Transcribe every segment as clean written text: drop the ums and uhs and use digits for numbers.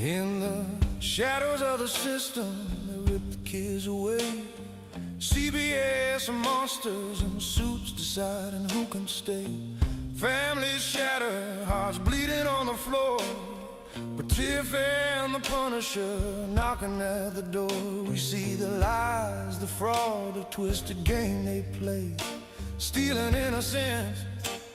In the shadows of the system, they rip the kids away. CPS are monsters in suits deciding who can stay. Families shatter, hearts bleeding on the floor. But Tiff and The Punisher knocking at the door. We see the lies, the fraud, the twisted game they play. Stealing innocence,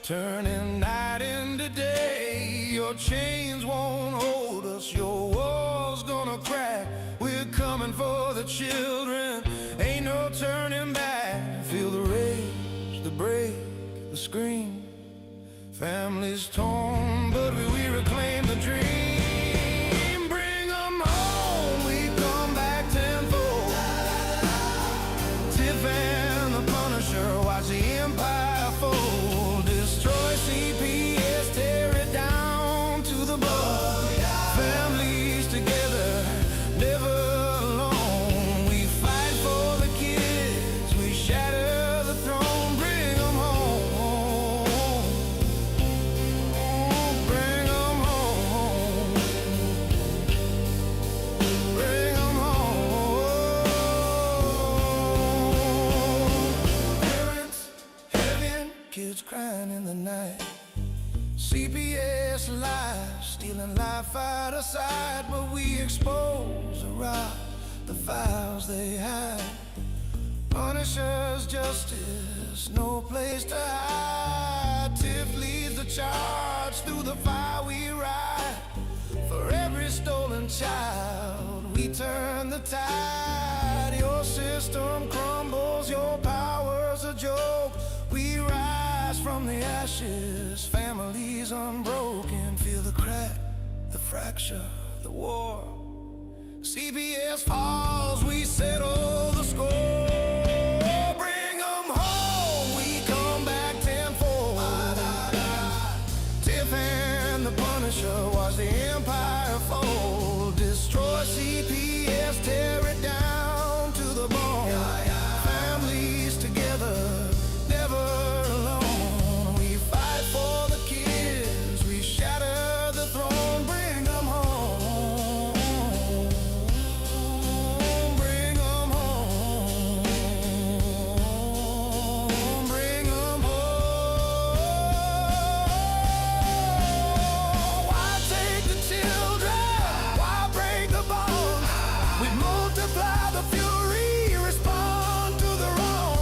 turning night into day. Your chains won't hold us, your wall's gonna crack. We're coming for the children, ain't no turning back. Feel the rage, the break, the scream. Families torn, but we reclaim the dream. Bring 'em home, we come back tenfold. Tiff and The Punisher, watch the empire fold. Destroy CPS, tear it down to the bone. Families together, never alone. We fight for the kids, we shatter the throne. Bring 'em home, bring 'em home, bring 'em home. Parents heavy, kids crying in the night. CPS lies, stealing life out of sight. But we expose the rot, the files they hide. Punisher's justice, no place to hide. Tiff leads the charge, through the fire we ride. For every stolen child, we turn the tide. Your system crumbles, your power's a joke. We rise from the ashes, families unbroken. Feel the crack, the fracture, the war. CPS falls, we settle the score. Bring 'em home, we come back tenfold. Tiff and The Punisher, watch the empire fold. Destroy CPS, tear it down to the bone. Families together, never alone. We fight for the kids, we shatter the throne. Bring 'em home, bring 'em home, bring 'em home. Why take the children? Why break the bond? We multiply the fury, respond to the wrong.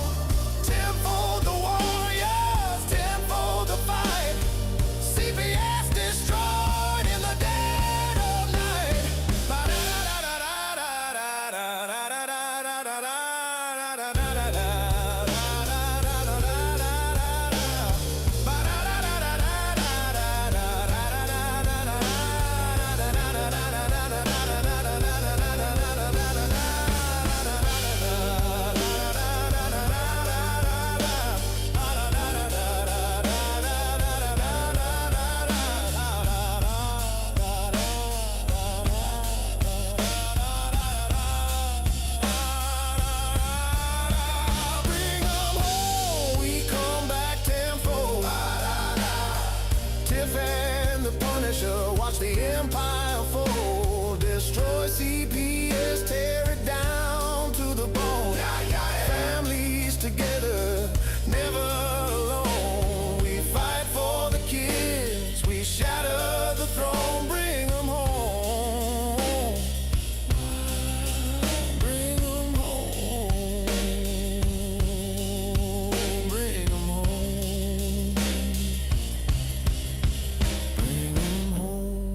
Tenfold the warriors, tenfold the fight. CPS destroyed in the dead of night. Bring 'em home, we come back tenfold. Tiff and The Punisher, watch the empire fold. Destroy CPS, tear it down to the bone. Families together, never alone. We fight for the kids, we shatter the throne. Bring 'em home, bring 'em home, bring 'em home, bring 'em home, bring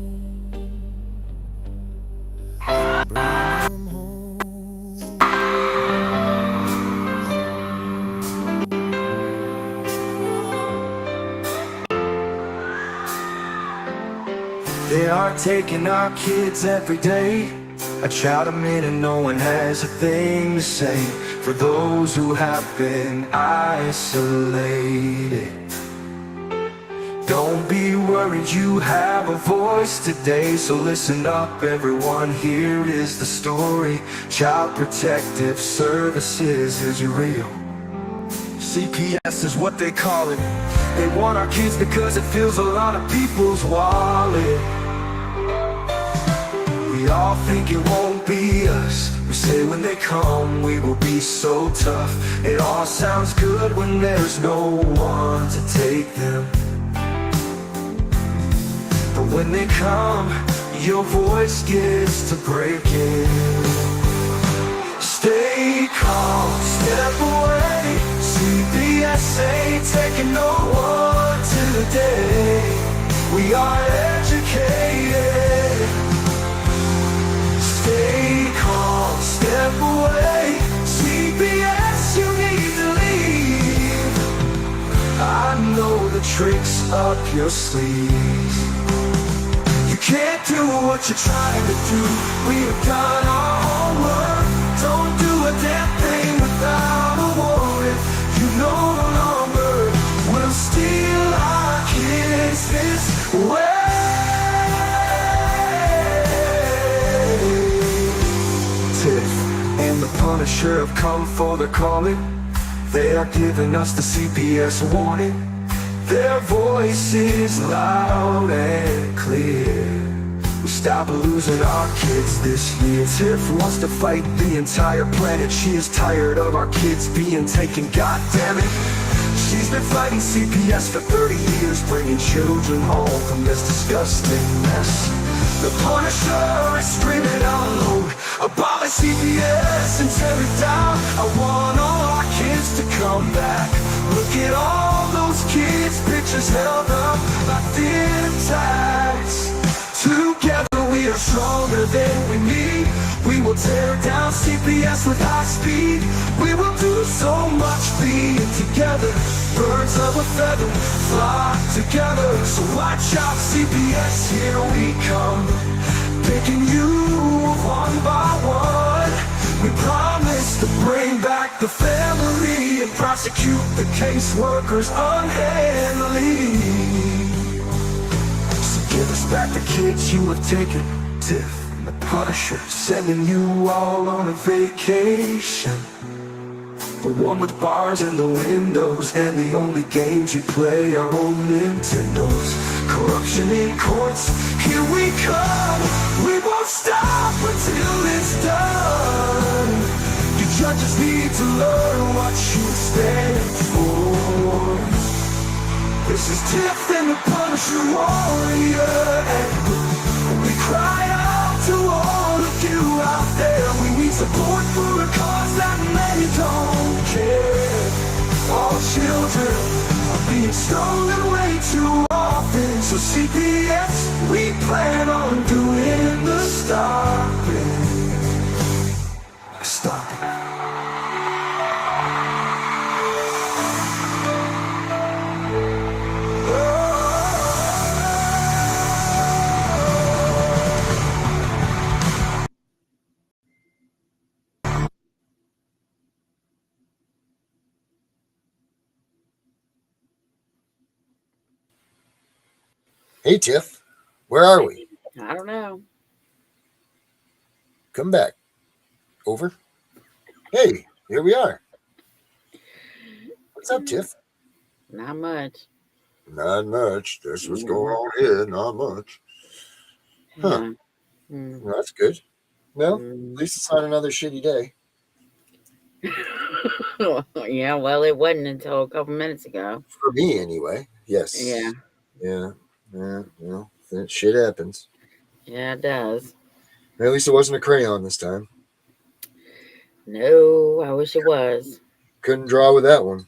'em home. They are taking our kids every day. I try to admit and no one has a thing to say for those who have been isolated. Don't be worried, you have a voice today. So listen up everyone, here is the story. Child Protective Services is real. CPS is what they call it. They want our kids because it fills a lot of people's wallet. We all think it won't be us. We say when they come we will be so tough. It all sounds good when there's no one to take them. But when they come, your voice gets to breaking. Stay calm, step away. CPS ain't taking no one today. We are educated. Stay calm, step away. CPS, you need to leave. I know the tricks up your sleeves. You can't do what you're trying to do. We've done our homework. Don't do a damn thing without a warrant. You no longer will steal our kids this way. Tiff and the Punisher have come for the calling. They are giving us the CPS warning. Their voice is loud and clear. We stop losing our kids this year. Tiff wants to fight the entire planet. She is tired of our kids being taken, god damn it. She's been fighting CPS for 30 years, bringing children home from this disgusting mess. The Punisher is screaming out loud, abolish CPS and tear it down. I want all our kids to come back. Look at all those kids' pictures held up like thin tags. Together we are stronger than we need. We will tear down CPS with high speed. We will do so much being together. Birds of a feather flock together. So watch out CPS, here we come. Picking you one by one. We promise to bring back the family and prosecute the caseworkers unhandily. Give us back the kids you have taken. Tiff and the Punisher sending you all on a vacation. The one with bars in the windows, and the only games you play are old Nintendos. Corruption in courts, here we come. We won't stop until it's done. You judges need to learn what you stand for. This is Tiff and the Punisher warrior, and we cry out to all of you out there. We need support for a cause that many don't care. All children are being stolen way too often. So CPS, we plan on doing the stopping. Stopping. Hey, Tiff, where are we? I don't know. Come back. Over. Hey, here we are. What's up, Tiff? Not much. Not much. That's what's going on here. Not much. Huh. Yeah. Well, that's good. Well, at least it's not another shitty day. Yeah, well, it wasn't until a couple minutes ago. For me, anyway. Yes. Yeah. Yeah. Yeah. Well, that shit happens. Yeah, it does. At least it wasn't a crayon this time. No, I wish it was. Couldn't draw with that one.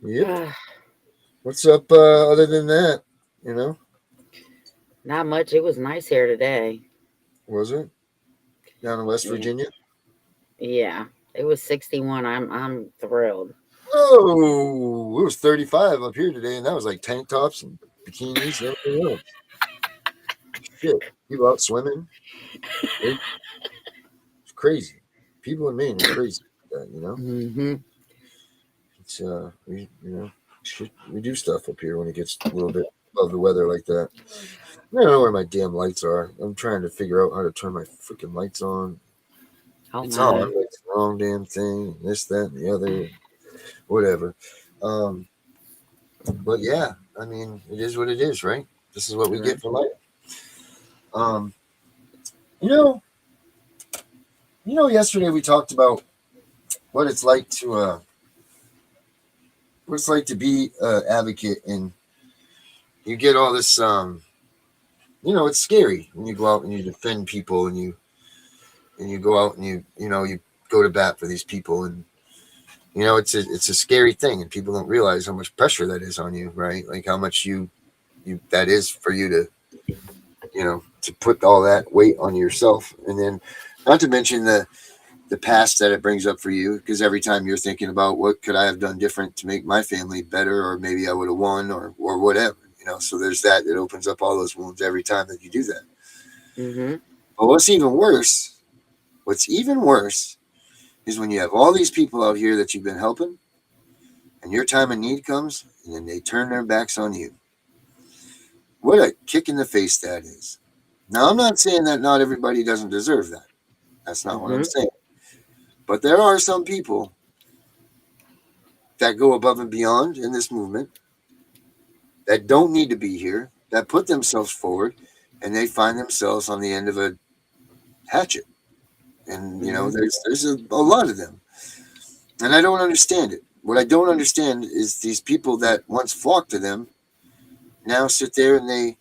Yep. What's up other than that, you know? Not much. It was nice here today. Was it? Down in West Virginia? Yeah. It was 61. I'm thrilled. Oh, it was 35 up here today, and that was like tank tops and bikinis and everything else. Shit. People out swimming. It's crazy. People in Maine are crazy like that, you know? Mm-hmm. It's we do stuff up here when it gets a little bit above the weather like that. I don't know where my damn lights are. I'm trying to figure out how to turn my freaking lights on. Oh, It's my. on. It's the wrong damn thing. This, that, and the other. Whatever. But yeah, I mean, it is what it is, right? This is what we get for life. Um, you know, yesterday we talked about what it's like to be an advocate, and you get all this. It's scary when you go out and you defend people, and you go out and you go to bat for these people, and it's a scary thing, and people don't realize how much pressure that is on you, right? Like how much you that is for you to to put all that weight on yourself, and then not to mention the past that it brings up for you, because every time you're thinking about what could I have done different to make my family better, or maybe I would have won, or whatever, so there's that opens up all those wounds every time that you do that. Mm-hmm. But what's even worse is when you have all these people out here that you've been helping, and your time of need comes, and then they turn their backs on you. What a kick in the face that is. Now, I'm not saying that not everybody doesn't deserve that. That's not what I'm saying. But there are some people that go above and beyond in this movement, that don't need to be here, that put themselves forward, and they find themselves on the end of a hatchet. And, there's a lot of them. And I don't understand it. What I don't understand is these people that once flocked to them now sit there and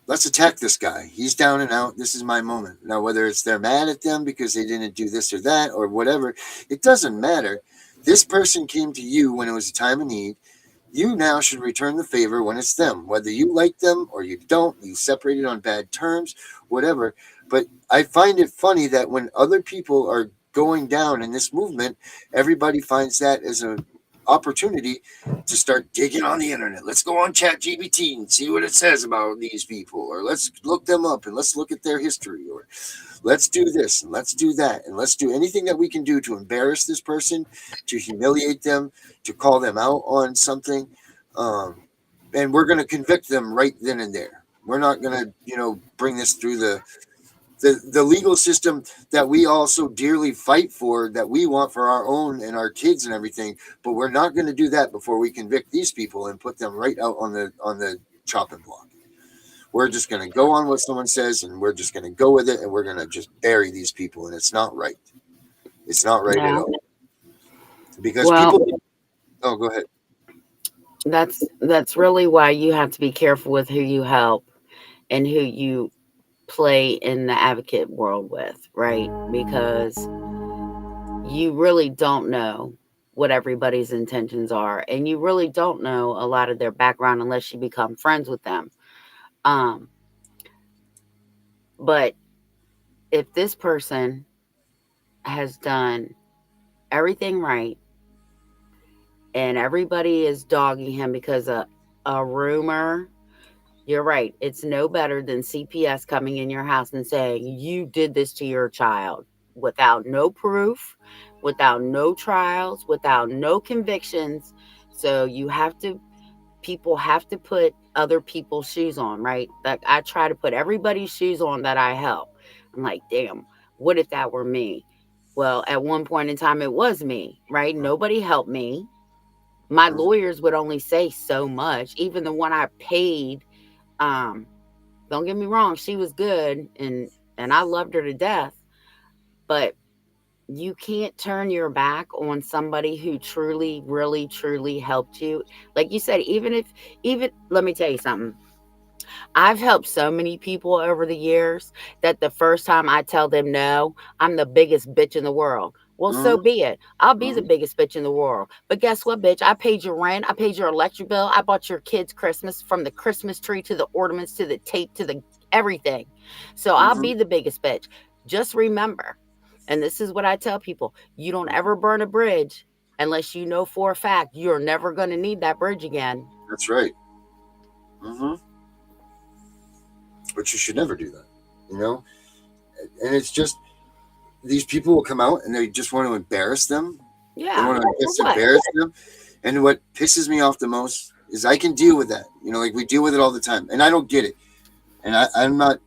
let's attack this guy. He's down and out. This is my moment. Now, whether it's they're mad at them because they didn't do this or that or whatever, it doesn't matter. This person came to you when it was a time of need. You now should return the favor when it's them. Whether you like them or you don't, you separated on bad terms, whatever. But I find it funny that when other people are going down in this movement, everybody finds that as an opportunity to start digging on the internet. Let's go on ChatGPT and see what it says about these people, or let's look them up and let's look at their history, or let's do this and let's do that, and let's do anything that we can do to embarrass this person, to humiliate them, to call them out on something, and we're going to convict them right then and there. We're not going to bring this through the legal system that we all so dearly fight for, that we want for our own and our kids and everything, but we're not going to do that before we convict these people and put them right out on the chopping block. We're just going to go on what someone says, and we're just going to go with it, and we're going to just bury these people, and it's not right. It's not right at all. Because people... Oh, go ahead. That's really why you have to be careful with who you help and who you play in the advocate world with, right? Because you really don't know what everybody's intentions are, and you really don't know a lot of their background unless you become friends with them. But if this person has done everything right and everybody is dogging him because of a rumor, you're right. It's no better than CPS coming in your house and saying, you did this to your child without no proof, without no trials, without no convictions. So people have to put other people's shoes on, right? Like I try to put everybody's shoes on that I help. I'm like, damn, what if that were me? Well, at one point in time, it was me, right? Nobody helped me. My lawyers would only say so much. Even the one I paid, don't get me wrong, she was good and I loved her to death, but you can't turn your back on somebody who truly, really, truly helped you. Like you said, even let me tell you something. I've helped so many people over the years that the first time I tell them no, I'm the biggest bitch in the world. Well, so be it. I'll be the biggest bitch in the world. But guess what, bitch? I paid your rent. I paid your electric bill. I bought your kids Christmas, from the Christmas tree to the ornaments to the tape to the everything. So I'll be the biggest bitch. Just remember, and this is what I tell people, you don't ever burn a bridge unless you know for a fact you're never going to need that bridge again. That's right. But you should never do that, And it's just, these people will come out and they just want to embarrass them. Yeah. They want to just embarrass them. And what pisses me off the most is I can deal with that. Like we deal with it all the time. And I don't get it. And I'm not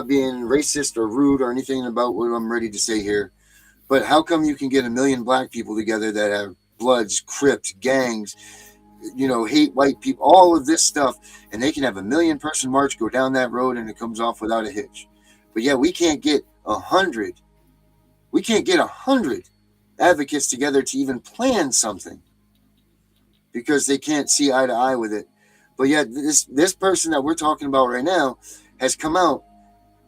being racist or rude or anything about what I'm ready to say here. But how come you can get 1 million black people together that have Bloods, Crips, gangs, hate white people, all of this stuff, and they can have a 1,000,000-person march go down that road and it comes off without a hitch. But yeah, we can't get 100 advocates together to even plan something because they can't see eye to eye with it. But yet this person that we're talking about right now has come out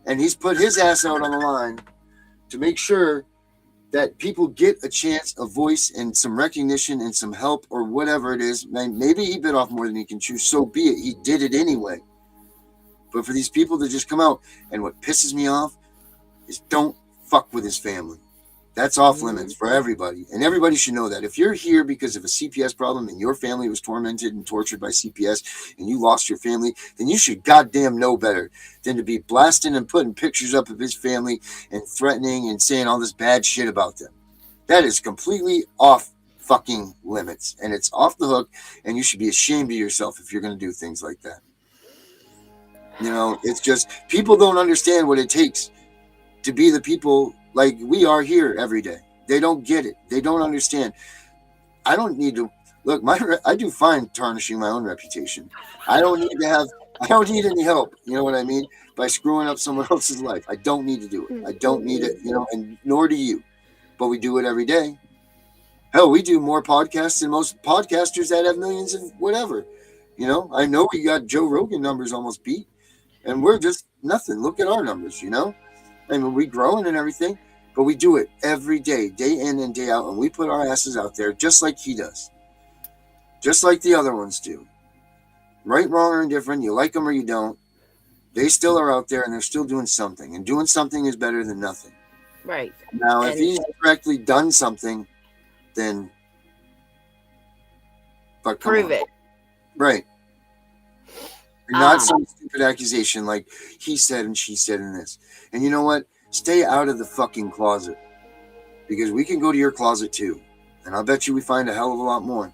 and he's put his ass out on the line to make sure that people get a chance, a voice, and some recognition and some help or whatever it is. Maybe he bit off more than he can chew. So be it. He did it anyway. But for these people to just come out, and what pisses me off is don't fuck with his family. That's off limits for everybody. And everybody should know that. If you're here because of a CPS problem and your family was tormented and tortured by CPS and you lost your family, then you should goddamn know better than to be blasting and putting pictures up of his family and threatening and saying all this bad shit about them. That is completely off fucking limits. And it's off the hook, and you should be ashamed of yourself if you're going to do things like that. It's just people don't understand what it takes to be the people like we are here every day. They don't get it. They don't understand. I don't need to look. I do fine tarnishing my own reputation. I don't need any help. You know what I mean? By screwing up someone else's life. I don't need to do it. I don't need it. And nor do you. But we do it every day. Hell, we do more podcasts than most podcasters that have millions of whatever. I know we got Joe Rogan numbers almost beat, and we're just nothing. Look at our numbers. I mean, we're growing and everything, but we do it every day, day in and day out, and we put our asses out there just like he does, just like the other ones do. Right, wrong, or indifferent, you like them or you don't, they still are out there and they're still doing something, and doing something is better than nothing. Right. Now, if he's correctly done something, then prove it. Right. Not some stupid accusation like he said and she said in this. And you know what? Stay out of the fucking closet. Because we can go to your closet too. And I'll bet you we find a hell of a lot more.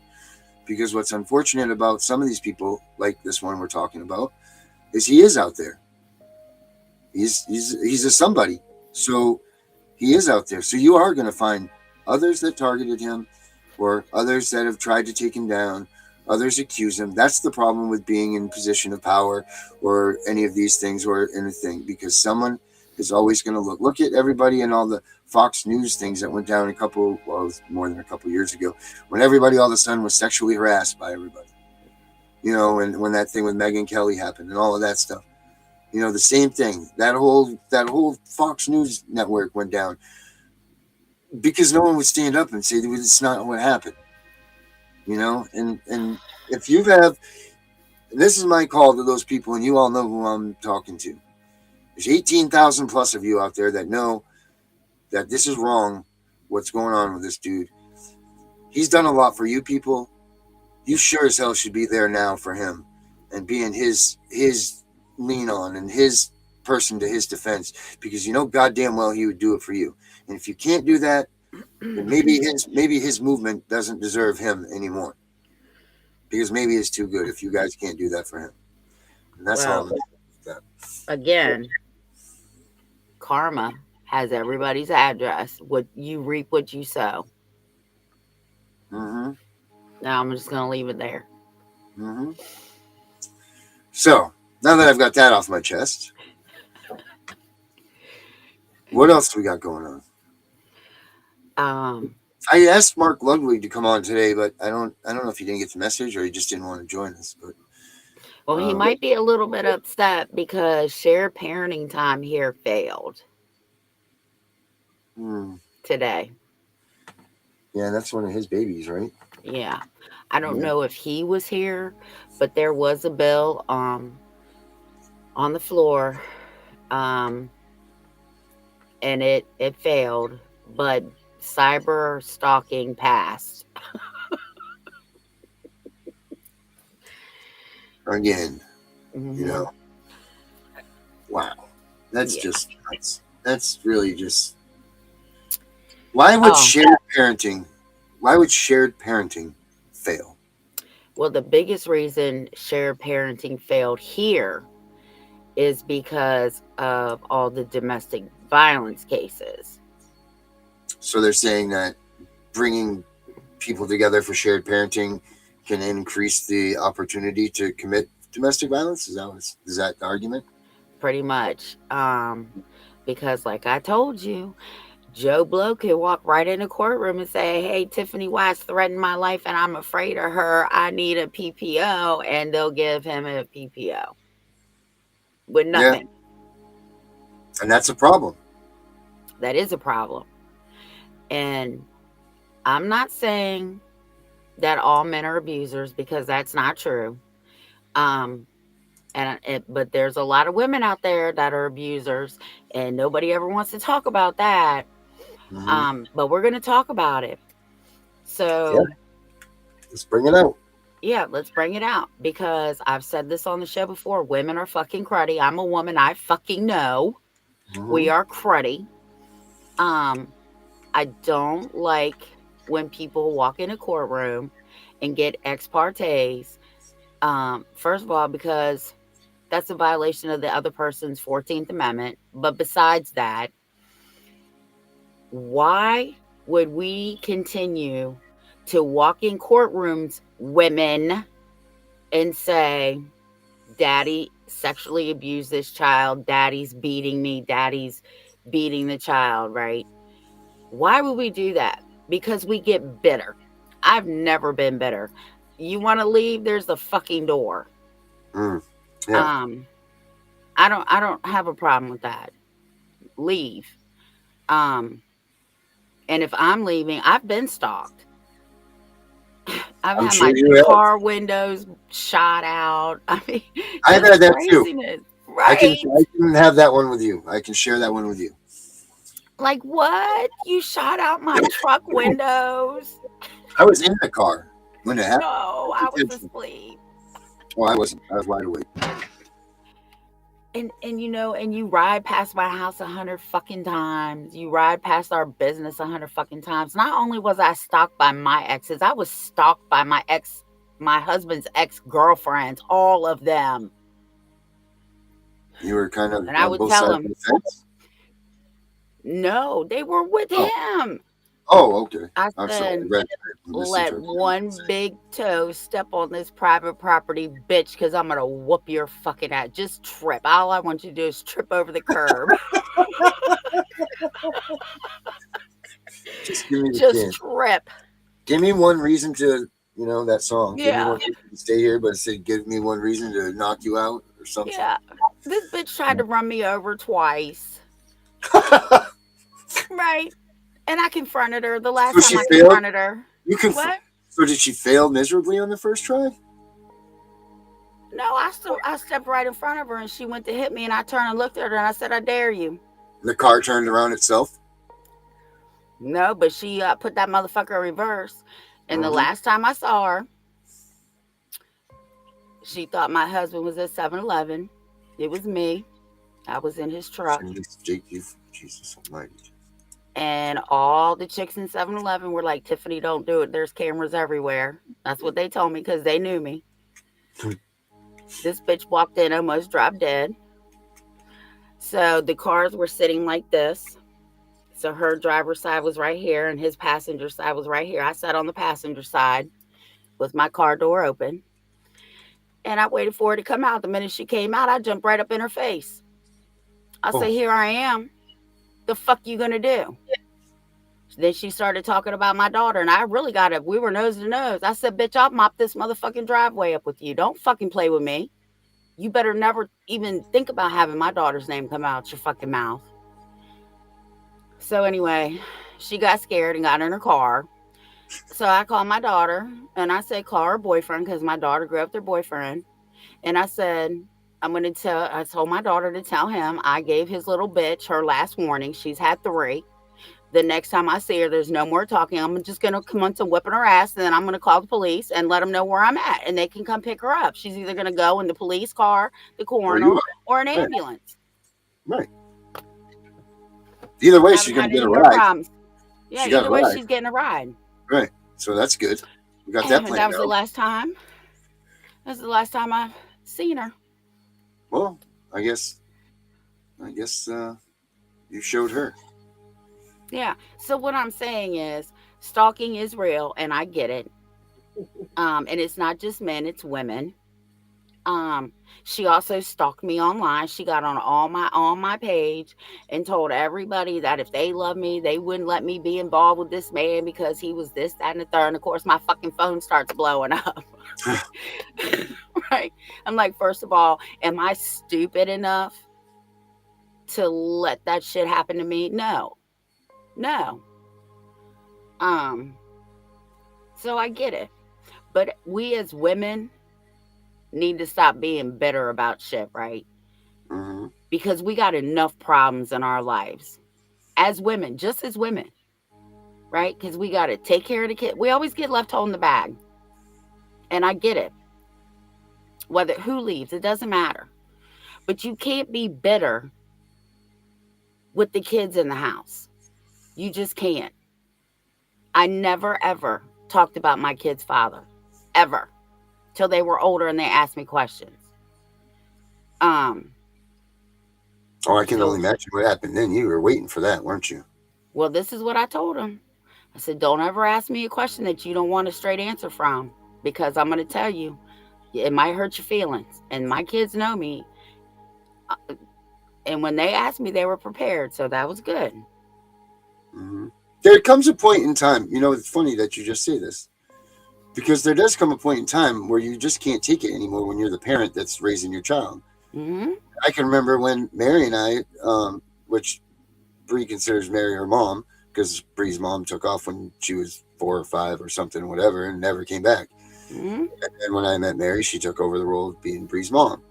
Because what's unfortunate about some of these people, like this one we're talking about, is he is out there. He's a somebody. So he is out there. So you are going to find others that targeted him or others that have tried to take him down. Others accuse him. That's the problem with being in position of power or any of these things or anything, because someone is always going to look at everybody and all the Fox News things that went down more than a couple years ago, when everybody all of a sudden was sexually harassed by everybody, and when that thing with Megyn Kelly happened and all of that stuff, the same thing, that whole Fox News network went down because no one would stand up and say it's not what happened. And if you have, this is my call to those people, and you all know who I'm talking to. There's 18,000 plus of you out there that know that this is wrong, what's going on with this dude. He's done a lot for you people. You sure as hell should be there now for him and being his lean on and his person to his defense, because goddamn well he would do it for you. And if you can't do that, then maybe his movement doesn't deserve him anymore, because maybe it's too good if you guys can't do that for him. And that's all I'm going to say. Again, karma has everybody's address. What you reap, what you sow. Mm-hmm. Now I'm just going to leave it there. Mm-hmm. So now that I've got that off my chest, what else do we got going on? I asked Mark Ludwig to come on today, but I don't know if he didn't get the message or he just didn't want to join us. But he might be a little bit upset because shared parenting time here failed today. Yeah, that's one of his babies, right? Yeah. I don't know if he was here, but there was a bill on the floor, and it failed, but cyber stalking passed. Again, Mm-hmm. Wow. That's just nuts. That's really just... Why would shared parenting fail? Well, the biggest reason shared parenting failed here is because of all the domestic violence cases. So they're saying that bringing people together for shared parenting can increase the opportunity to commit domestic violence. Is that the argument? Pretty much. Because like I told you, Joe Blow could walk right in the courtroom and say, "Hey, Tiffany Watts threatened my life and I'm afraid of her. I need a PPO," and they'll give him a PPO with Yeah, nothing. and that's a problem. That is a problem. And I'm not saying that all men are abusers, because that's not true. Um, but there's a lot of women out there that are abusers, and nobody ever wants to talk about that. Hmm. But we're gonna talk about it. Yeah, So let's bring it out. yeah, let's bring it out, because I've said this on the show before. Women are fucking cruddy. I'm a woman. I fucking know we Hmm. are cruddy. Um, I don't like when people walk in a courtroom and get ex partes. First of all, because that's a violation of the other person's 14th Amendment. But besides that, why would we continue to walk in courtrooms, women, and say, "Daddy sexually abused this child, daddy's beating me, daddy's beating the child," right? Why would we do that? Because we get bitter. I've never been bitter. You want to leave? There's the fucking door. Mm. Yeah, Um, I don't have a problem with that. Leave. Um, and if I'm leaving, I've been stalked. I've I'm had sure my you have. car windows shot out. I mean, I've just had that too. craziness, I can right? I can have that one with you. I can share that one with you. Like, what? You shot out my truck windows? I was in the car when it happened. No, I was asleep. Well, I wasn't. I was wide awake. And and you ride past my house 100 fucking times. You ride past our business 100 fucking times. Not only was I stalked by my exes, I was stalked by my husband's ex-girlfriends, all of them. You were kind of And I on would both tell sides of them, the fence. no, they were with Oh, him. oh, okay. I I'm sorry. said, I "Let misinterpreted what you one said. big toe step on this private property, bitch, because I'm gonna whoop your fucking ass. Just trip. All I want you to do is trip over the curb. Just give me the Just chance. trip." Give me one reason to, that song. Give me Yeah. one reason to stay here, but say, give me one reason to knock you out or something. Yeah. This bitch tried to run me over twice. Right. And I confronted her the last So time she I failed. confronted her. You can. What? So did she fail miserably on the first try? No, I stepped right in front of her and she went to hit me, and I turned and looked at her and I said, "I dare you." The car turned around itself. No, but she put that motherfucker in reverse. And the Mm-hmm. last time I saw her, she thought my husband was at 7-Eleven. It was me. I was in his truck. Jesus Almighty. And all the chicks in 7-Eleven were like, "Tiffany, don't do it. There's cameras everywhere." That's what they told me, because they knew me. This bitch walked in, almost dropped dead. So the cars were sitting like this. So her driver's side was right here and his passenger side was right here. I sat on the passenger side with my car door open. And I waited for her to come out. The minute she came out, I jumped right up in her face. I Oh, say, "Here I am. The fuck you gonna do?" Then she started talking about my daughter, and I really got it. We were nose to nose. I said, "Bitch, I'll mop this motherfucking driveway up with you. Don't fucking play with me. You better never even think about having my daughter's name come out your fucking mouth." So anyway, she got scared and got in her car. So I called my daughter and I said, "Call her boyfriend," because my daughter grew up with their boyfriend. And I said, I told my daughter to tell him I gave his little bitch her last warning. She's had 3. The next time I see her, there's no more talking. I'm just going to come on to whipping her ass, and then I'm going to call the police and let them know where I'm at, and they can come pick her up. She's either going to go in the police car, the where you coroner, are? or an Right, ambulance. right. Either way, Haven't she's gonna had get any a more ride. problems. Yeah, She got a either way, ride. she's getting a ride. Right. So that's good. We got that And that planned was the out. last time. That was the last time I've seen her. Well, I guess you showed her. Yeah. So what I'm saying is, stalking is real, and I get it. And it's not just men, it's women. Um, she also stalked me online. She got on my page and told everybody that if they love me, they wouldn't let me be involved with this man because he was this, that, and the third. And of course, my fucking phone starts blowing up. Right? I'm like, first of all, am I stupid enough to let that shit happen to me? No, no. Um, so I get it, but we as women need to stop being bitter about shit, right? Mm-hmm. Because we got enough problems in our lives as women, just as women, right? Because we got to take care of the kid. We always get left holding the bag, and I get it. Whether who leaves, it doesn't matter. But you can't be bitter with the kids in the house. You just can't. I never ever talked about my kid's father, ever, till they were older and they asked me questions. Um, Oh, I can so, only imagine what happened then. You were waiting for that, weren't you? well, this is what I told him. I said, don't ever ask me a question that you don't want a straight answer from, because I'm going to tell you, it might hurt your feelings. And my kids know me. And when they asked me, they were prepared. So that was good. Mm-hmm. There comes a point in time, it's funny that you just say this, because there does come a point in time where you just can't take it anymore when you're the parent that's raising your child. Mm-hmm. I can remember when Mary and I, which Bree considers Mary her mom, because Bree's mom took off when she was 4 or 5 or something, whatever, and never came back. Mm-hmm. And then when I met Mary, she took over the role of being Bree's mom.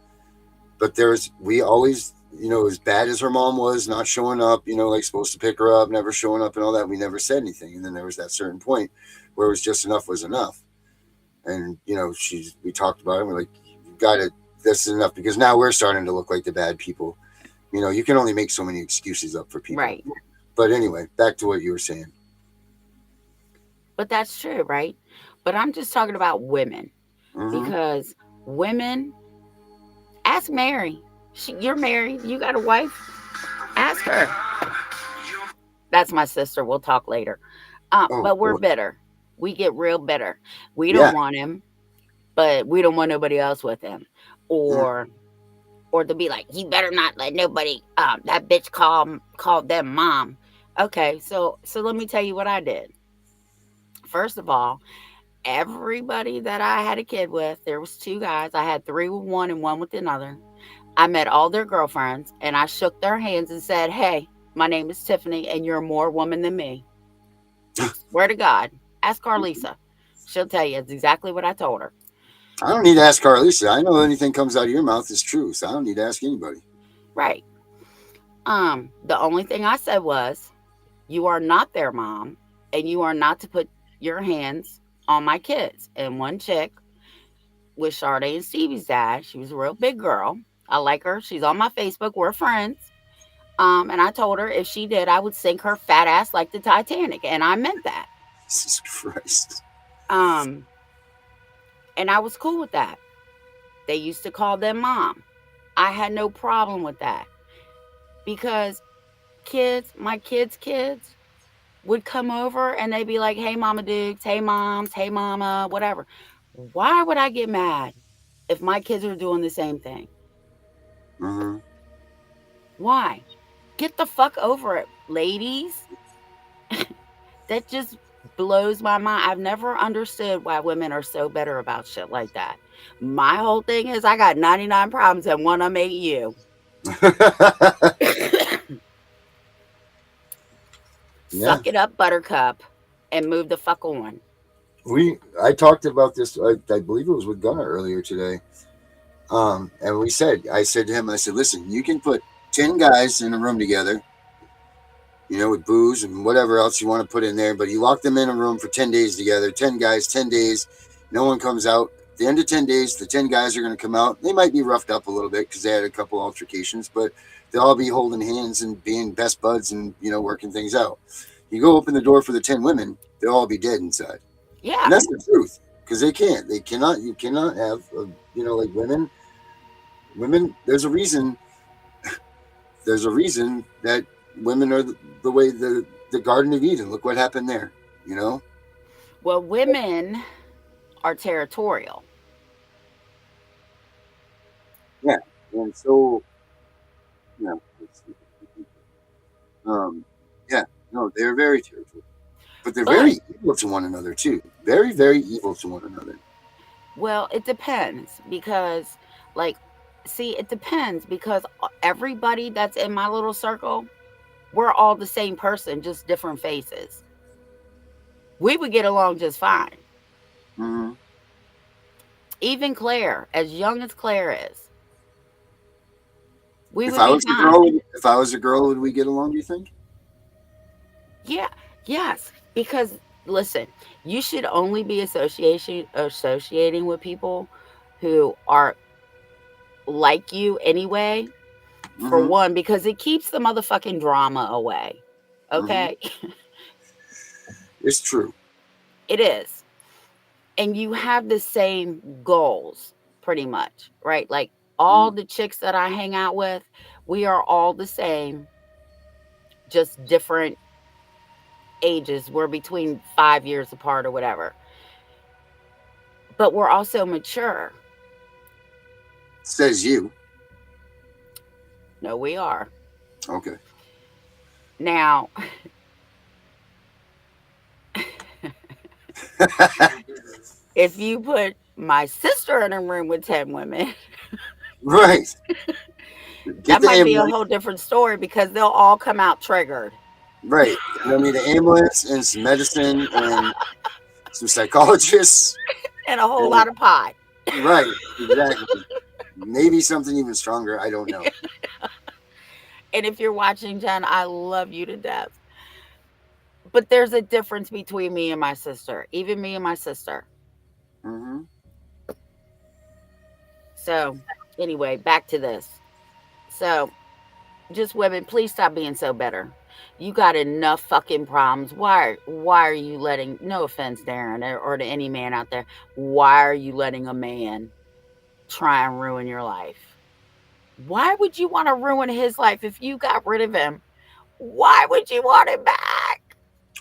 But we always, as bad as her mom was, not showing up, like supposed to pick her up, never showing up and all that, we never said anything. And then there was that certain point where it was just enough was enough. And, we talked about it. And we're like, you've got to, this is enough, because now we're starting to look like the bad people. You can only make so many excuses up for people. Right. But anyway, back to what you were saying. But that's true, right? But I'm just talking about women. Mm-hmm. Because women, ask Mary. You're married. You got a wife. Ask her. That's my sister. We'll talk later. But we're bitter. We get real bitter. We don't want him, but we don't want nobody else with him. Or to be like, you better not let nobody, that bitch called them mom. Okay, so let me tell you what I did. First of all, everybody that I had a kid with, there was 2 guys. I had 3 with one and 1 with another. I met all their girlfriends and I shook their hands and said, hey, my name is Tiffany and you're more woman than me. Swear to God. Ask Carlisa. She'll tell you it's exactly what I told her. I don't need to ask Carlisa. I know anything comes out of your mouth is true, so I don't need to ask anybody. Right. The only thing I said was, you are not their mom and you are not to put your hands on my kids. And one chick was Sade and Stevie's dad. She was a real big girl. I like her. She's on my Facebook. We're friends. And I told her if she did, I would sink her fat ass like the Titanic. And I meant that. Jesus Christ. And I was cool with that. They used to call them mom. I had no problem with that. Because my kids' would come over and they'd be like, hey, Mama Dukes, hey, Moms, hey, Mama, whatever. Why would I get mad if my kids were doing the same thing? Mm-hmm. Why? Get the fuck over it, ladies. That just blows my mind. I've never understood why women are so bitter about shit like that. My whole thing is I got 99 problems and one of them ain't you. Suck it up, buttercup, and move the fuck on. I talked about this, I believe it was with Gunnar earlier today. And I said to him, listen, you can put 10 guys in a room together, with booze and whatever else you want to put in there, but you lock them in a room for 10 days together, 10 guys, 10 days, no one comes out. At the end of 10 days, the 10 guys are going to come out. They might be roughed up a little bit because they had a couple altercations, but they'll all be holding hands and being best buds and, working things out. You go open the door for the 10 women, they'll all be dead inside. Yeah. And that's the truth, because you cannot have, like women, there's a reason that women are the way the Garden of Eden. Look what happened there, Well, women are territorial. Yeah, and so yeah, let's see. Um, yeah, no, they're very territorial, but they're But, very evil to one another too. Very, very evil to one another. well, it depends because, like, see, it depends because everybody that's in my little circle, we're all the same person, just different faces. We would get along just fine. Mm-hmm. Even Claire, as young as Claire is, we If would I be was a fine. girl, if I was a girl, would we get along? Do you think? Yeah, yes. Because listen, you should only be associating with people who are like you anyway. For Mm-hmm. one, because it keeps the motherfucking drama away. Mm-hmm. Okay? It's true. It is. And you have the same goals pretty much, right? Like Mm-hmm. all the chicks that I hang out with, we are all the same, just different ages. We're between 5 years apart or whatever. But we're also mature. Says you. No, we are. Okay. Now, if you put my sister in a room with 10 women, Right. Get that the might be a ambulance. whole different story because they'll all come out triggered Right. They'll need an ambulance and some medicine and some psychologists. and a whole And, lot of pot. right. Exactly. Maybe something even stronger. I don't know. And if you're watching, Jen, I love you to death. But there's a difference between me and my sister, even me and my sister. Mm-hmm. So, anyway, back to this. So, just women, please stop being so bitter. You got enough fucking problems. Why are you letting, no offense, Darren, or to any man out there, why are you letting a man try and ruin your life? Why would you want to ruin his life if you got rid of him? Why would you want him back?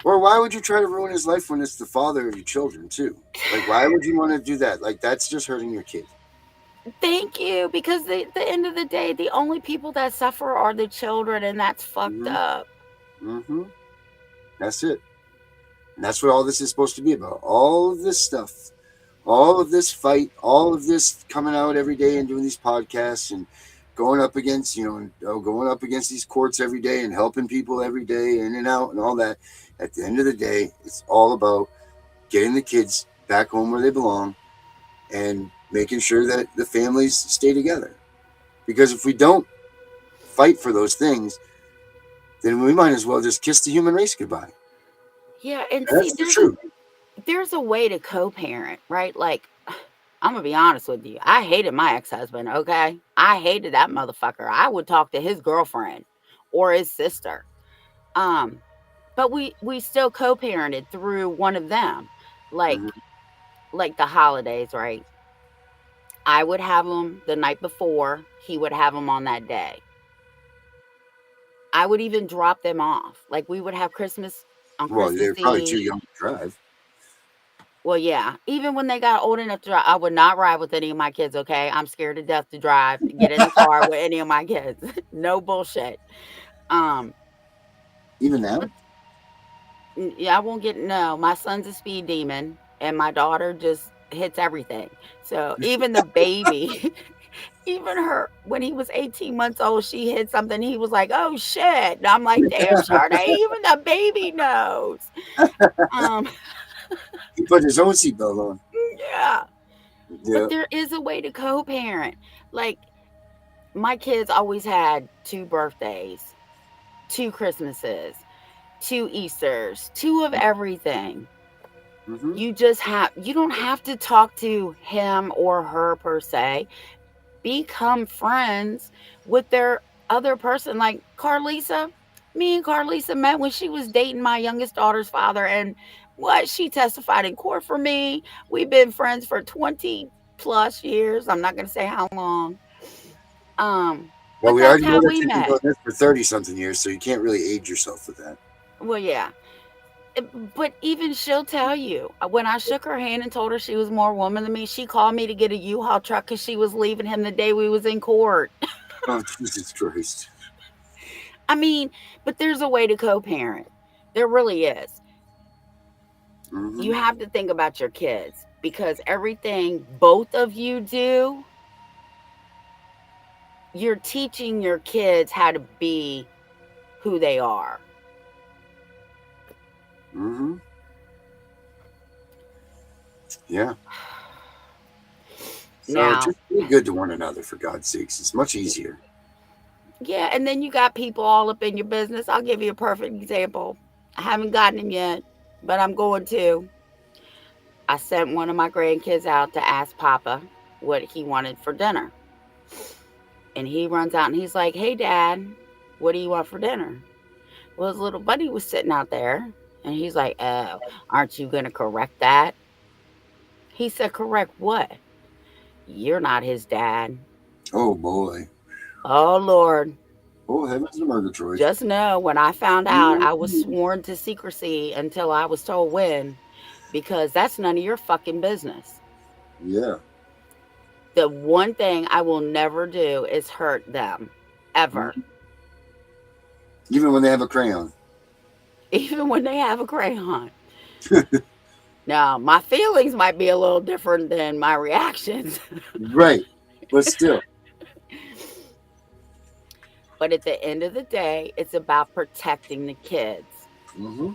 Or why would you try to ruin his life when it's the father of your children too? Like, why would you want to do that? Like, that's just hurting your kid. Thank you, because the end of the day, the only people that suffer are the children, and that's fucked Mm-hmm. up. Mm-hmm. That's it. And that's what all this is supposed to be about. All of this stuff, all of this fight, all of this coming out every day and doing these podcasts and going up against, going up against these courts every day and helping people every day in and out and all that. At the end of the day, it's all about getting the kids back home where they belong and making sure that the families stay together. Because if we don't fight for those things, then we might as well just kiss the human race goodbye. Yeah, and And see, that's the truth. there's a way to co-parent, right? Like, I'm gonna be honest with you. I hated my ex-husband, okay? I hated that motherfucker. I would talk to his girlfriend or his sister. Um, but we still co-parented through one of them. Mm-hmm. Like the holidays, right? I would have them the night before, he would have them on that day. I would even drop them off. Like we would have Christmas on Well, Christmas they're probably too Eve. young to drive. Well, yeah. Even when they got old enough to drive, I would not ride with any of my kids, okay? I'm scared to death to drive, get in the car with any of my kids. No bullshit. Um, Even now? but yeah, I won't get no. My son's a speed demon and my daughter just hits everything. So even the baby, even her when he was 18 months old, she hit something. He was like, "Oh shit." And I'm like, "Damn, Sade, even the baby knows." Um, He put his own seatbelt on. yeah. Yeah. But there is a way to co-parent. Like my kids always had 2 birthdays, 2 Christmases, 2 Easters, two of everything. Mm-hmm. You don't have to talk to him or her per se. Become friends with their other person. Like Carlisa, me and Carlisa met when she was dating my youngest daughter's father, and what, she testified in court for me. We've been friends for 20 plus years. I'm not going to say how long. Well, But we that's already know how that we you've been met. doing this for 30 something years, so you can't really age yourself with that. Well, yeah. But even she'll tell you, when I shook her hand and told her she was more woman than me, she called me to get a U-Haul truck because she was leaving him the day we was in court. Oh, Jesus Christ. I mean, but there's a way to co-parent. There really is. Mm-hmm. You have to think about your kids, because everything both of you do, you're teaching your kids how to be who they are. Mm-hmm. Yeah. So Now, just be good to one another, for God's sakes. It's much easier. yeah, and then you got people all up in your business. I'll give you a perfect example. I haven't gotten him yet, but I'm going to. I sent one of my grandkids out to ask Papa what he wanted for dinner. And he runs out and he's like, "Hey, Dad, what do you want for dinner?" Well, his little buddy was sitting out there and he's like, "Oh, aren't you going to correct that?" He said, "Correct what?" "You're not his dad." Oh, boy. Oh, Lord. Oh, heavens to Murgatroyd. Just know, when I found out, I was sworn to secrecy until I was told when, because that's none of your fucking business. Yeah. The one thing I will never do is hurt them, ever. Even when they have a crayon. Even when they have a crayon. Now, my feelings might be a little different than my reactions. Right. But still. But at the end of the day, it's about protecting the kids. Mm-hmm.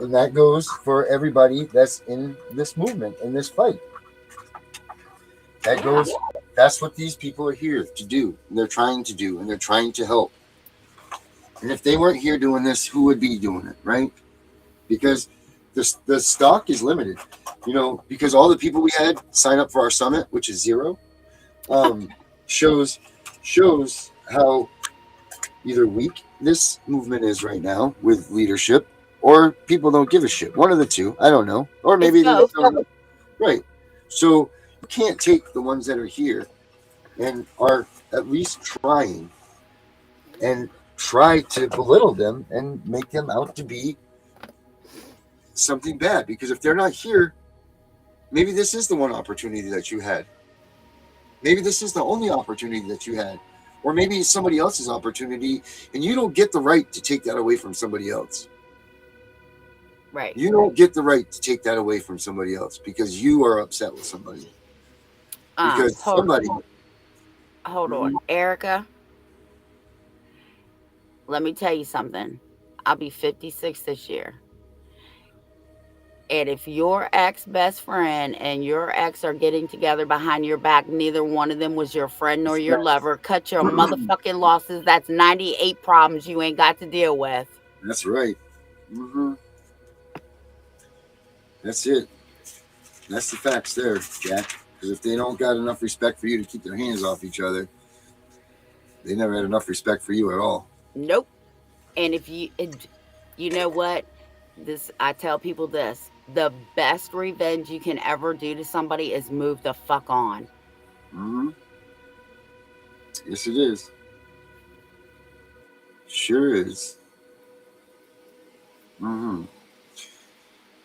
And that goes for everybody that's in this movement, in this fight. That goes. That's what these people are here to do. And they're trying to do, and they're trying to help. And if they weren't here doing this, who would be doing it, right? Because the stock is limited. You know, because all the people we had sign up for our summit, which is 0, shows how either weak this movement is right now with leadership, or people don't give a shit. One of the two. I don't know. Or maybe they don't. Right. So you can't take the ones that are here and are at least trying and try to belittle them and make them out to be something bad. Because if they're not here, maybe this is the one opportunity that you had. Maybe this is the only opportunity that you had. Or maybe it's somebody else's opportunity, and you don't get the right to take that away from somebody else. Right. You don't get the right to take that away from somebody else because you are upset with somebody. Because somebody... Hold on. Erica, let me tell you something. I'll be 56 this year. And if your ex-best friend and your ex are getting together behind your back, neither one of them was your friend nor your lover, cut your motherfucking losses. That's 98 problems you ain't got to deal with. That's right. Mm-hmm. That's it. That's the facts there, Jack. Because if they don't got enough respect for you to keep their hands off each other, they never had enough respect for you at all. Nope. And if you know what? I tell people this. The best revenge you can ever do to somebody is move the fuck on. Mm-hmm. Yes, it is. Sure is. Mm-hmm.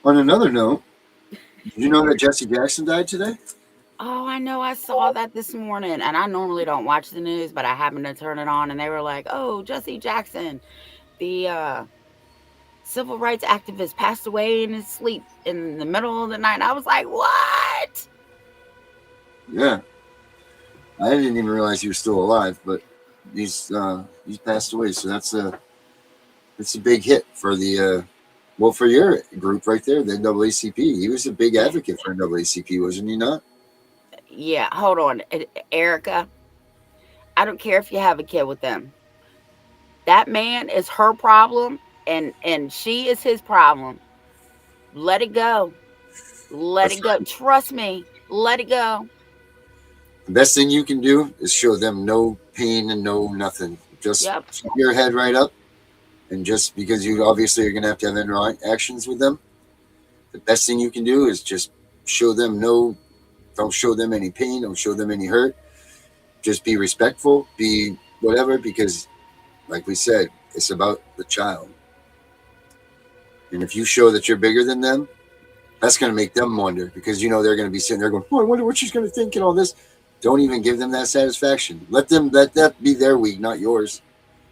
On another note, did you know that Jesse Jackson died today? Oh, I know. I saw that this morning. And I normally don't watch the news, but I happened to turn it on and they were like, "Oh, Jesse Jackson, the civil rights activist, passed away in his sleep in the middle of the night." I was like, "What?" Yeah. I didn't even realize he was still alive, but he's passed away. So that's a big hit for the for your group right there, the NAACP. He was a big advocate for NAACP, wasn't he not? Yeah, hold on. Erica, I don't care if you have a kid with them. That man is her problem and she is his problem. Let it go. Let it go. Trust me. Let it go. The best thing you can do is show them no pain and no nothing. Just keep your head right up. And just because you obviously are going to have interactions with them, the best thing you can do is just show them don't show them any pain, don't show them any hurt. Just be respectful, be whatever, because like we said, it's about the child. And if you show that you're bigger than them, that's going to make them wonder, because you know they're going to be sitting there going, "Oh, I wonder what she's going to think," and all this. Don't even give them that satisfaction. Let that be their week, not yours.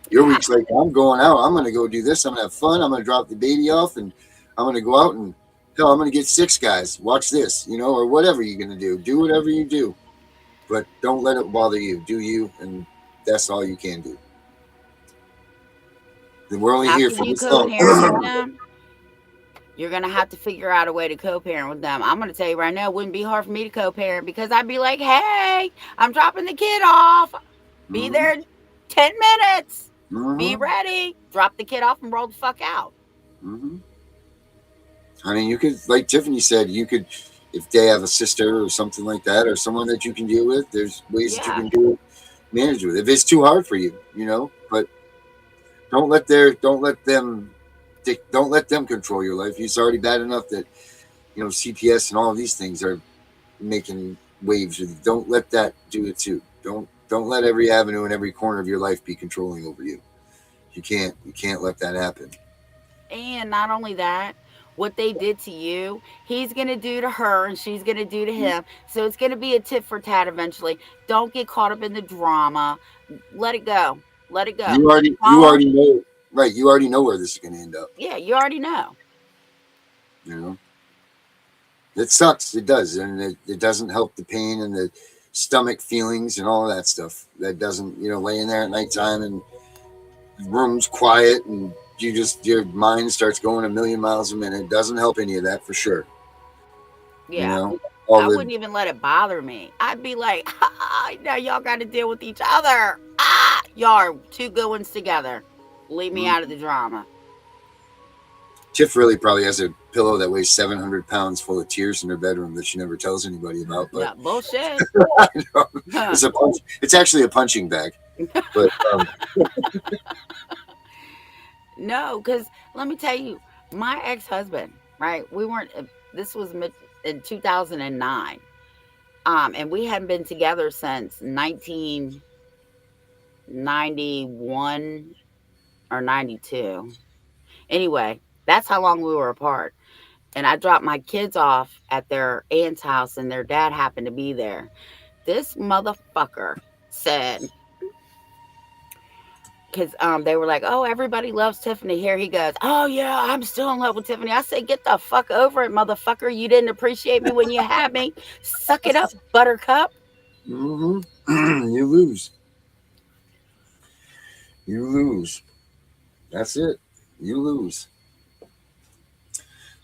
Your week's like, I'm going out. I'm going to go do this. I'm going to have fun. I'm going to drop the baby off, and I'm going to go out and hell, I'm going to get 6 guys. Watch this, you know, or whatever you're going to do. Do whatever you do, but don't let it bother you. Do you, and that's all you can do. Then we're only here for this long. Co-parent with them, you're going to have to figure out a way to co-parent with them. I'm going to tell you right now, it wouldn't be hard for me to co-parent, because I'd be like, hey, I'm dropping the kid off. Be there 10 minutes. Be ready. Drop the kid off and roll the fuck out. I mean, you could, like Tiffany said, you could, if they have a sister or something like that, or someone that you can deal with, there's ways that you can do it, manage with. If it's too hard for you, you know, but don't let them control your life. It's already bad enough that, you know, CPS and all of these things are making waves with you. Don't let that do it too. Don't let every avenue and every corner of your life be controlling over you. You can't let that happen. And not only that, what they did to you, he's going to do to her, and she's going to do to him. So it's going to be a tit for tat eventually. Don't get caught up in the drama. Let it go. Let it go. You already know, right? You already know where this is going to end up. Yeah, you already know. You know, it sucks. It does, and it doesn't help the pain and the stomach feelings and all of that stuff. That doesn't, you know, laying there at nighttime and room's quiet and your mind starts going a million miles a minute. It doesn't help any of that for sure. Yeah. You know, I wouldn't even let it bother me. I'd be like, now y'all got to deal with each other. Y'all are 2 good ones together. Leave me out of the drama. Tiff really probably has a pillow that weighs 700 pounds full of tears in her bedroom that she never tells anybody about. But yeah, bullshit. I know. It's actually a punching bag. But no, because let me tell you, my ex-husband, right? This was in 2009. And we hadn't been together since 1991 or 92. Anyway, that's how long we were apart. And I dropped my kids off at their aunt's house, and their dad happened to be there. This motherfucker said, because they were like, oh, everybody loves Tiffany. Here he goes, oh, yeah, I'm still in love with Tiffany. I said, get the fuck over it, motherfucker. You didn't appreciate me when you had me. Suck it up, buttercup. You lose. You lose. That's it. You lose.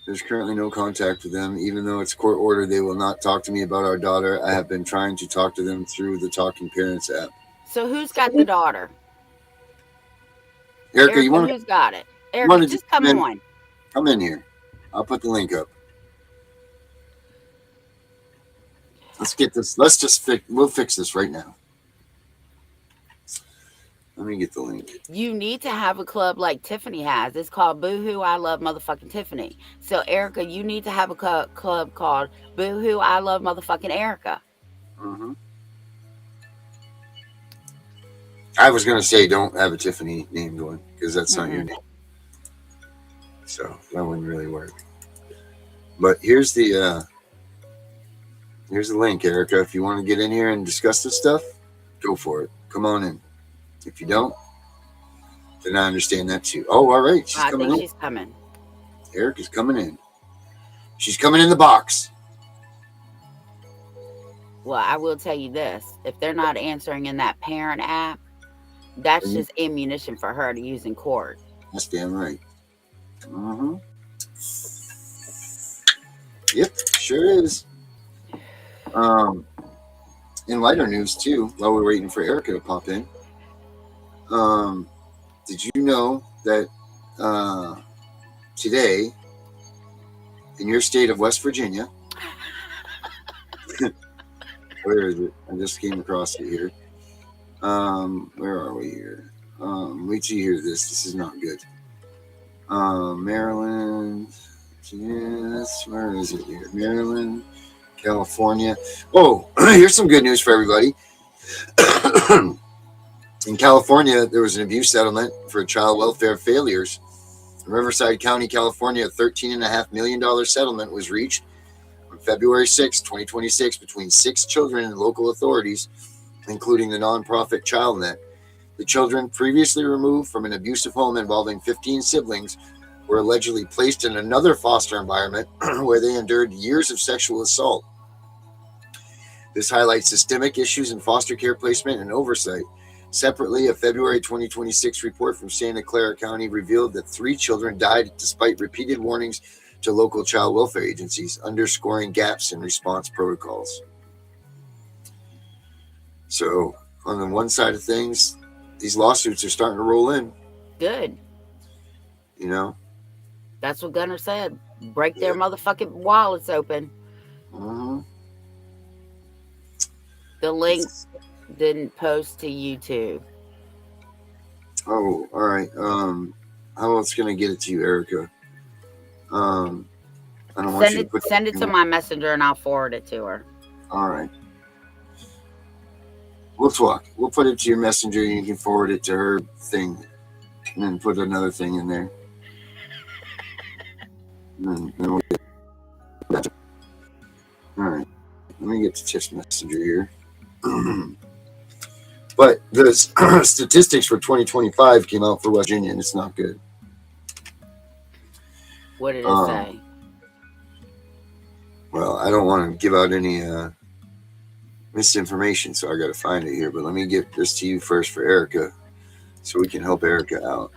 There's currently no contact with them. Even though it's court order, they will not talk to me about our daughter. I have been trying to talk to them through the Talking Parents app. So who's got the daughter? Erica, you want to? Who's got it? Erica, just come on. Come in here. I'll put the link up. Let's get this. We'll fix this right now. Let me get the link. You need to have a club like Tiffany has. It's called Boohoo, I Love Motherfucking Tiffany. So, Erica, you need to have a club called Boohoo, I Love Motherfucking Erica. I was going to say don't have a Tiffany name going, because that's not your name. So that wouldn't really work. But here's the link, Erica. If you want to get in here and discuss this stuff, go for it. Come on in. If you don't, then I understand that too. Oh, all right. She's coming. Erica's coming in. She's coming in the box. Well, I will tell you this. If they're not answering in that parent app, that's just ammunition for her to use in court. That's damn right. Yep, sure is. In lighter news too, while we're waiting for Erica to pop in, did you know that today in your state of West Virginia, where is it? I just came across it here. Where are we here? Wait till you hear this. This is not good. Maryland. Yes, where is it here? Maryland, California. Oh, here's some good news for everybody. In California, there was an abuse settlement for child welfare failures In Riverside County, California, a $13.5 million settlement was reached on February 6, 2026, between 6 children and local authorities, including the nonprofit ChildNet. The children, previously removed from an abusive home involving 15 siblings, were allegedly placed in another foster environment where they endured years of sexual assault. This highlights systemic issues in foster care placement and oversight. Separately, a February 2026 report from Santa Clara County revealed that 3 children died despite repeated warnings to local child welfare agencies, underscoring gaps in response protocols. So, on the one side of things, these lawsuits are starting to roll in. Good. You know? That's what Gunner said. Break their motherfucking wallets open. Mm-hmm. The link didn't post to YouTube. Oh, all right. How else can I get it to you, Erica? I don't want you to put Send it to my messenger and I'll forward it to her. All right. We'll talk. We'll put it to your messenger and you can forward it to her thing and then put another thing in there. And then we'll get that. All right. Let me get to Tiff's messenger here. But the statistics for 2025 came out for West Virginia and it's not good. What did it say? Well, I don't want to give out any misinformation, so I got to find it here. But let me get this to you first for Erica, so we can help Erica out.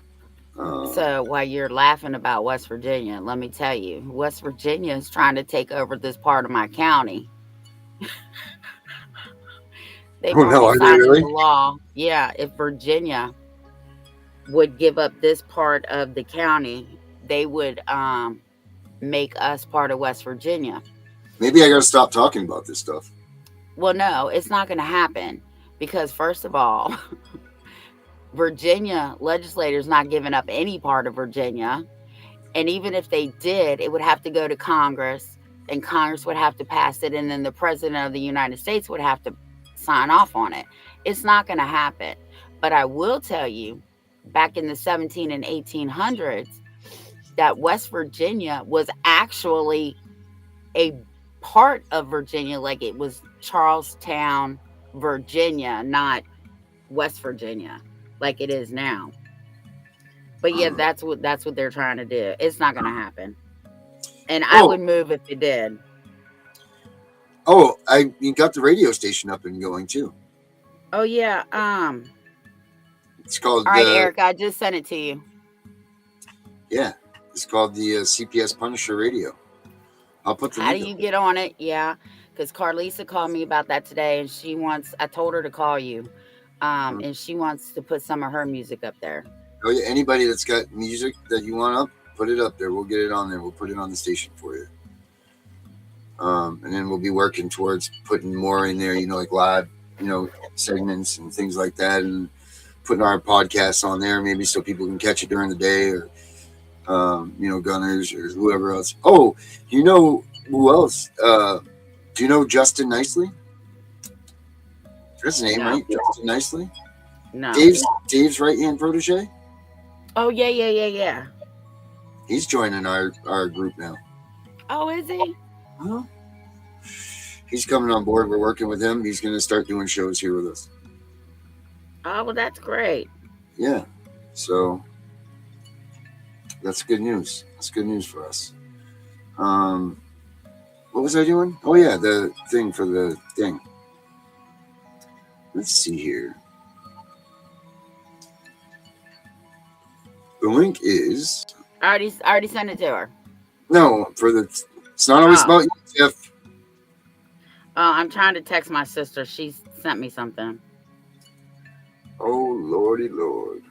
So while you're laughing about West Virginia, let me tell you, West Virginia is trying to take over this part of my county. They've already signed into law. Yeah, if Virginia would give up this part of the county, they would make us part of West Virginia. Maybe I got to stop talking about this stuff. Well, no, it's not going to happen because, first of all, Virginia legislators not giving up any part of Virginia. And even if they did, it would have to go to Congress and Congress would have to pass it. And then the president of the United States would have to sign off on it. It's not going to happen. But I will tell you, back in the 17 and 1800s, that West Virginia was actually a part of Virginia, like it was Charlestown, Virginia, not West Virginia, like it is now. But yeah, that's what they're trying to do. It's not going to happen, and I would move if it did. Oh, you got the radio station up and going too. Oh yeah. It's called. All right, Eric, I just sent it to you. Yeah, it's called the CPS Punisher Radio. I'll put the. How do you get on it? Yeah, because Carlisa called me about that today, and I told her to call you, and she wants to put some of her music up there. Oh yeah, anybody that's got music that you want up, put it up there. We'll get it on there. We'll put it on the station for you. And then we'll be working towards putting more in there, like live, segments and things like that, and putting our podcasts on there, maybe so people can catch it during the day, or Gunners or whoever else. Oh, who else? Do you know Justin Nicely? That's his name, right? Justin Nicely? No. Dave's right-hand protege? Oh, yeah. He's joining our group now. Oh, is he? Huh? He's coming on board. We're working with him. He's going to start doing shows here with us. Oh, well, that's great. Yeah. So that's good news. That's good news for us. What was I doing? Oh, yeah, the thing for the thing. Let's see here. The link is. I already sent it to her. No, it's not always about you, Tiff. I'm trying to text my sister. She sent me something. Oh, Lordy Lord.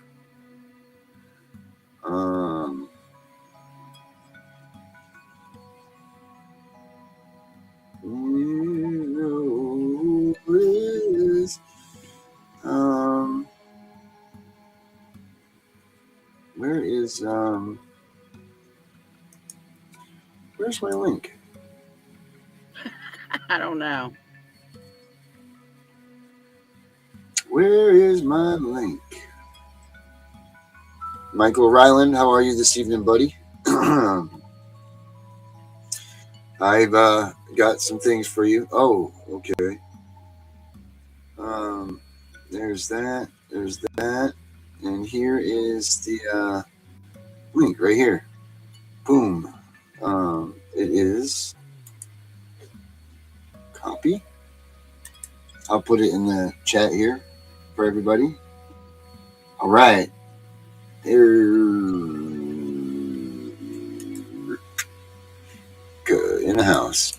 Where's my link? I don't know. Where is my link? Michael Ryland, how are you this evening, buddy? I've got some things for you. Oh, okay. There's that. There's that. And here is the link right here. Boom. It is copy. I'll put it in the chat here for everybody. All right. Good. In the house.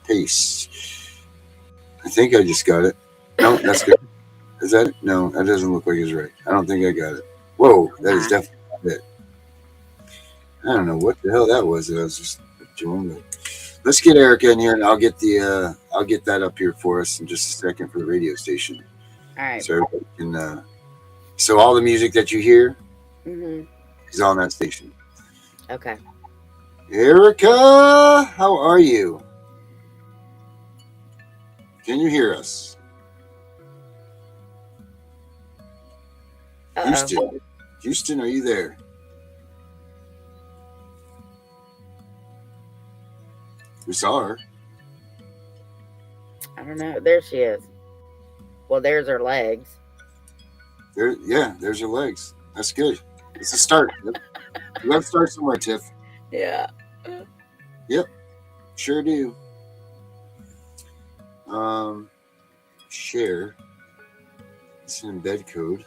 Paste. I think I just got it. No, that's good. Is that it? No, that doesn't look like it's right. I don't think I got it. Whoa, that is definitely not it. I don't know what the hell that was that I was just doing. But let's get Erica in here, and I'll get that up here for us in just a second for the radio station. All right. So everybody can. So all the music that you hear is on that station. Okay. Erica, how are you? Can you hear us? Uh-oh. Houston, are you there? We saw her. I don't know. There she is. Well, there's her legs. There's your legs. That's good. It's a start. You got to start somewhere, Tiff. Yeah. Yep, sure do. Share. It's an embed code.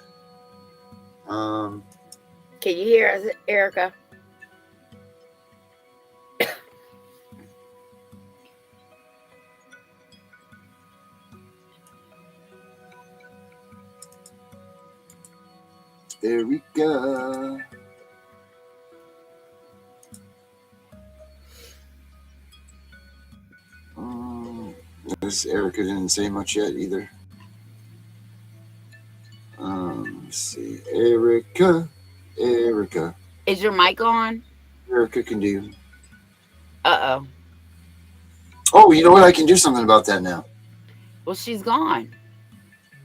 Can you hear us, Erica? Erica. Erica didn't say much yet either. Let's see. Erica. Is your mic on? Erica can do. Uh-oh. Oh, you know what? I can do something about that now. Well, she's gone.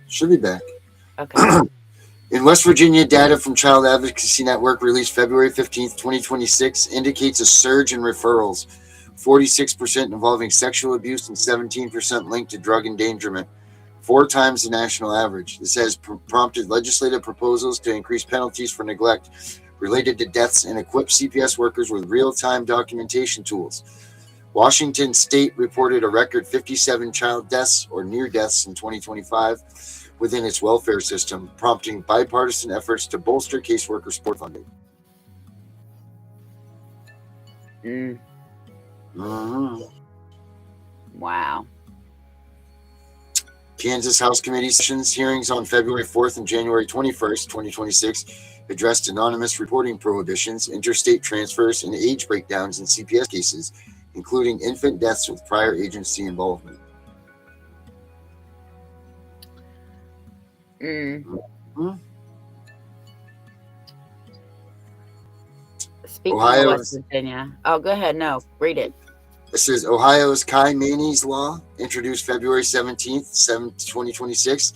She'll be back. Okay. In West Virginia, data from Child Advocacy Network released February 15th, 2026 indicates a surge in referrals, 46% involving sexual abuse and 17% linked to drug endangerment, 4 times the national average. This has prompted legislative proposals to increase penalties for neglect related to deaths and equip CPS workers with real-time documentation tools. Washington State reported a record 57 child deaths or near deaths in 2025 within its welfare system, prompting bipartisan efforts to bolster caseworker support funding. Wow. Kansas House Committee sessions hearings on February 4th and January 21st, 2026 addressed anonymous reporting prohibitions, interstate transfers, and age breakdowns in CPS cases, including infant deaths with prior agency involvement. Speaking of West Virginia. Oh, go ahead. No, read it. It says Ohio's Kai Maney's law, introduced February 17th, 2026.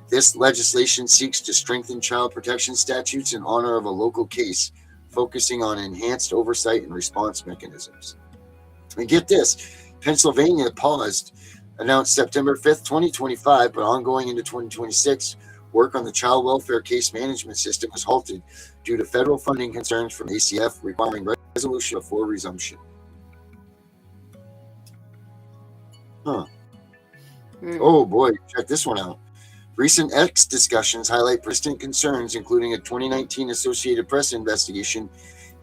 This legislation seeks to strengthen child protection statutes in honor of a local case, focusing on enhanced oversight and response mechanisms. And get this, Pennsylvania announced September 5th, 2025, but ongoing into 2026, work on the child welfare case management system was halted due to federal funding concerns from ACF requiring resolution before resumption. Oh boy, check this one out. Recent X discussions highlight persistent concerns, including a 2019 Associated Press investigation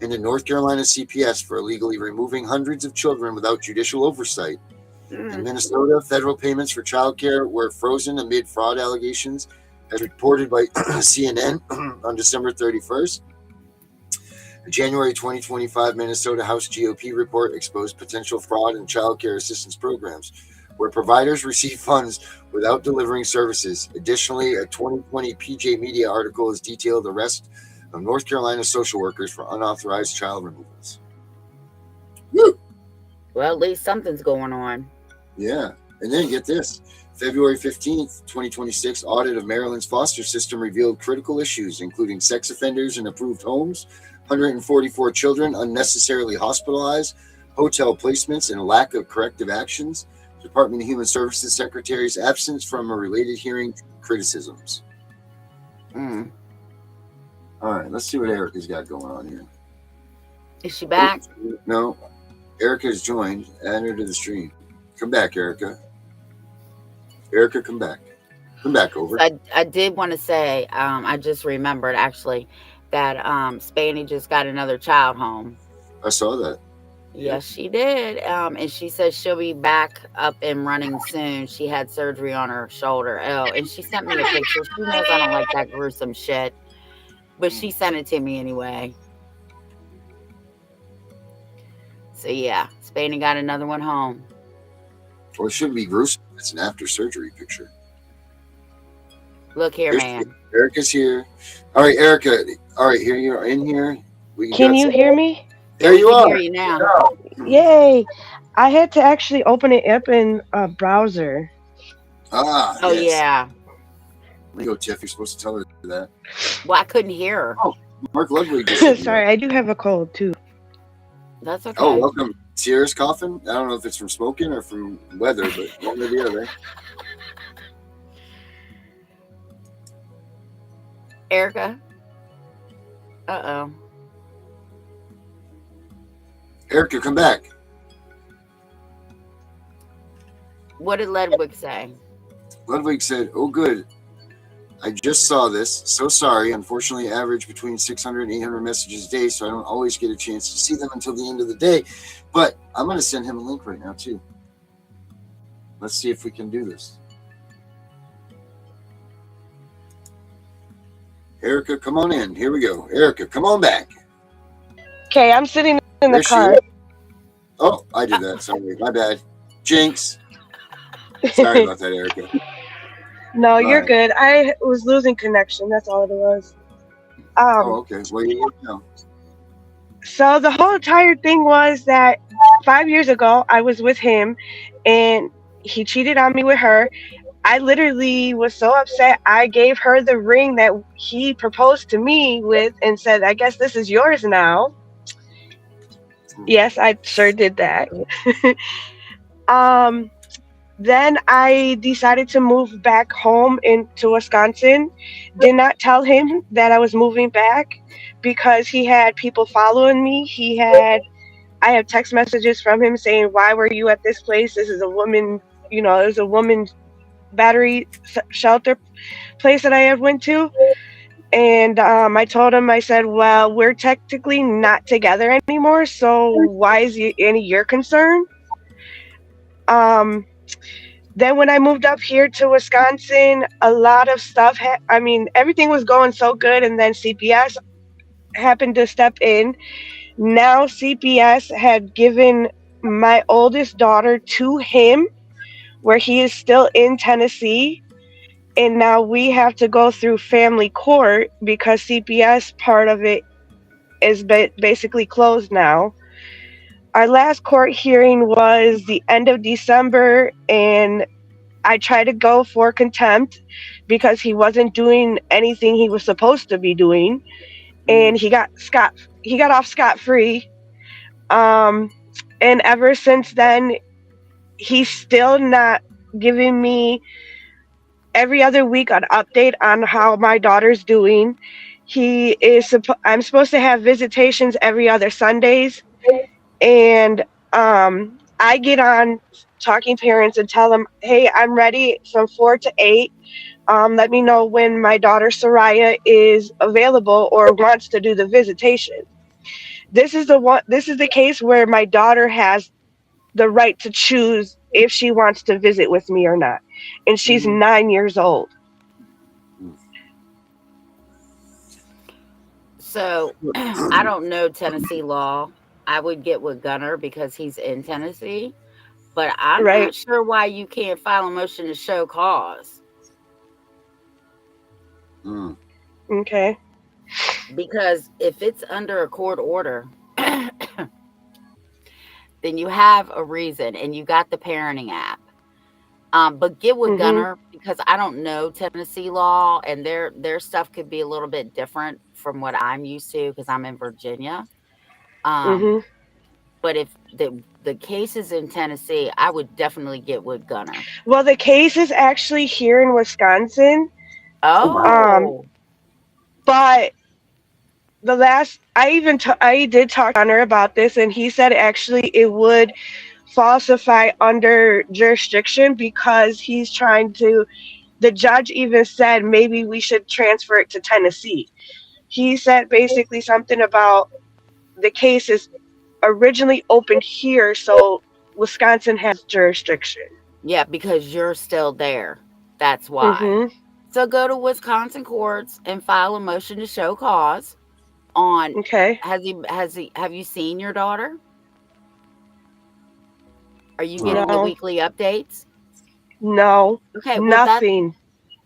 into North Carolina CPS for illegally removing hundreds of children without judicial oversight. In Minnesota, federal payments for childcare were frozen amid fraud allegations, as reported by CNN on December 31st. A January 2025 Minnesota House GOP report exposed potential fraud in childcare assistance programs, where providers receive funds without delivering services. Additionally, a 2020 PJ Media article has detailed the arrest of North Carolina social workers for unauthorized child removals. Woo! Well, at least something's going on. Yeah. And then get this. February 15th, 2026, audit of Maryland's foster system revealed critical issues, including sex offenders in approved homes, 144 children unnecessarily hospitalized, hotel placements, and a lack of corrective actions. Department of Human Services Secretary's absence from a related hearing criticisms. Mm. All right, let's see what Erica's got going on here. Is she back? No, Erica's joined. Add her to the stream. Come back, Erica. Erica, come back. Come back over. I did want to say, I just remembered actually that Spanny just got another child home. I saw that. Yes, she did. And she says she'll be back up and running soon. She had surgery on her shoulder. Oh, and she sent me a picture. She knows I don't like that gruesome shit, but she sent it to me anyway. So yeah, Spanny got another one home. Well, it shouldn't be gruesome. It's an after surgery picture. Look here, man. Erica's here. All right, Erica. All right, here you are in here. Can you hear me? There you are. Hear you now. Yay! I had to actually open it up in a browser. Ah. Oh yes. yeah. There you go, Tiff. You're supposed to tell her that. Well, I couldn't hear her. Oh, Mark Ludwig. Just Sorry, I do have a cold too. That's okay. Oh, welcome. Sierra's coughing. I don't know if it's from smoking or from weather, but one or the other. Erica. Uh-oh. Erica, come back. What did Ludwig say? Ludwig said, "Oh, good. I just saw this. So sorry. Unfortunately, average between 600 and 800 messages a day, so I don't always get a chance to see them until the end of the day. But I'm going to send him a link right now, too. Let's see if we can do this. Erica, come on in. Here we go. Erica, come on back. Okay, I'm sitting in the There she car. is. Oh, I did that. Sorry. My bad. Jinx. Sorry about that, Erica. No, you're right. good. I was losing connection. That's all it was. Oh, okay. Well, you know. So the whole entire thing was that 5 years ago, I was with him, and he cheated on me with her. I literally was so upset. I gave her the ring that he proposed to me with and said, I guess this is yours now. Yes, I sure did that. Then I decided to move back home into Wisconsin. Did not tell him that I was moving back because he had people following me. I have text messages from him saying, why were you at this place? This is a woman, it was a woman battery shelter place that I had went to. And I told him, I said, well, we're technically not together anymore. So why is it any your concern? Then when I moved up here to Wisconsin, a lot of stuff, everything was going so good. And then CPS happened to step in. Now CPS had given my oldest daughter to him, where he is still in Tennessee. And now we have to go through family court because CPS part of it is basically closed now. Our last court hearing was the end of December, and I tried to go for contempt because he wasn't doing anything he was supposed to be doing, and he got off scot-free. And ever since then, he's still not giving me every other week an update on how my daughter's doing. I'm supposed to have visitations every other Sundays, and I get on Talking Parents and tell them, hey, I'm ready from 4 to 8. Let me know when my daughter Soraya is available or wants to do the visitation. This is the case where my daughter has the right to choose if she wants to visit with me or not. And she's 9 years old. So I don't know Tennessee law. I would get with Gunner because he's in Tennessee, but I'm not sure why you can't file a motion to show cause. Okay. Because if it's under a court order, then you have a reason, and you got the parenting app. But get with Mhm. Gunner because I don't know Tennessee law, and their stuff could be a little bit different from what I'm used to because I'm in Virginia. Um, Mhm. but if the case is in Tennessee, I would definitely get with Gunner. Well, the case is actually here in Wisconsin. Oh wow. Um, Oh, but the last I did talk to Hunter about this, and he said actually it would falsify under jurisdiction because he's trying to. The judge even said maybe we should transfer it to Tennessee. He said basically something about the case is originally opened here, so Wisconsin has jurisdiction. yeah, because you're still there. That's why. Mhm. So go to Wisconsin courts and file a motion to show cause on. Okay. Have you seen your daughter? Are you getting the No. weekly updates? No. Okay, well Nothing.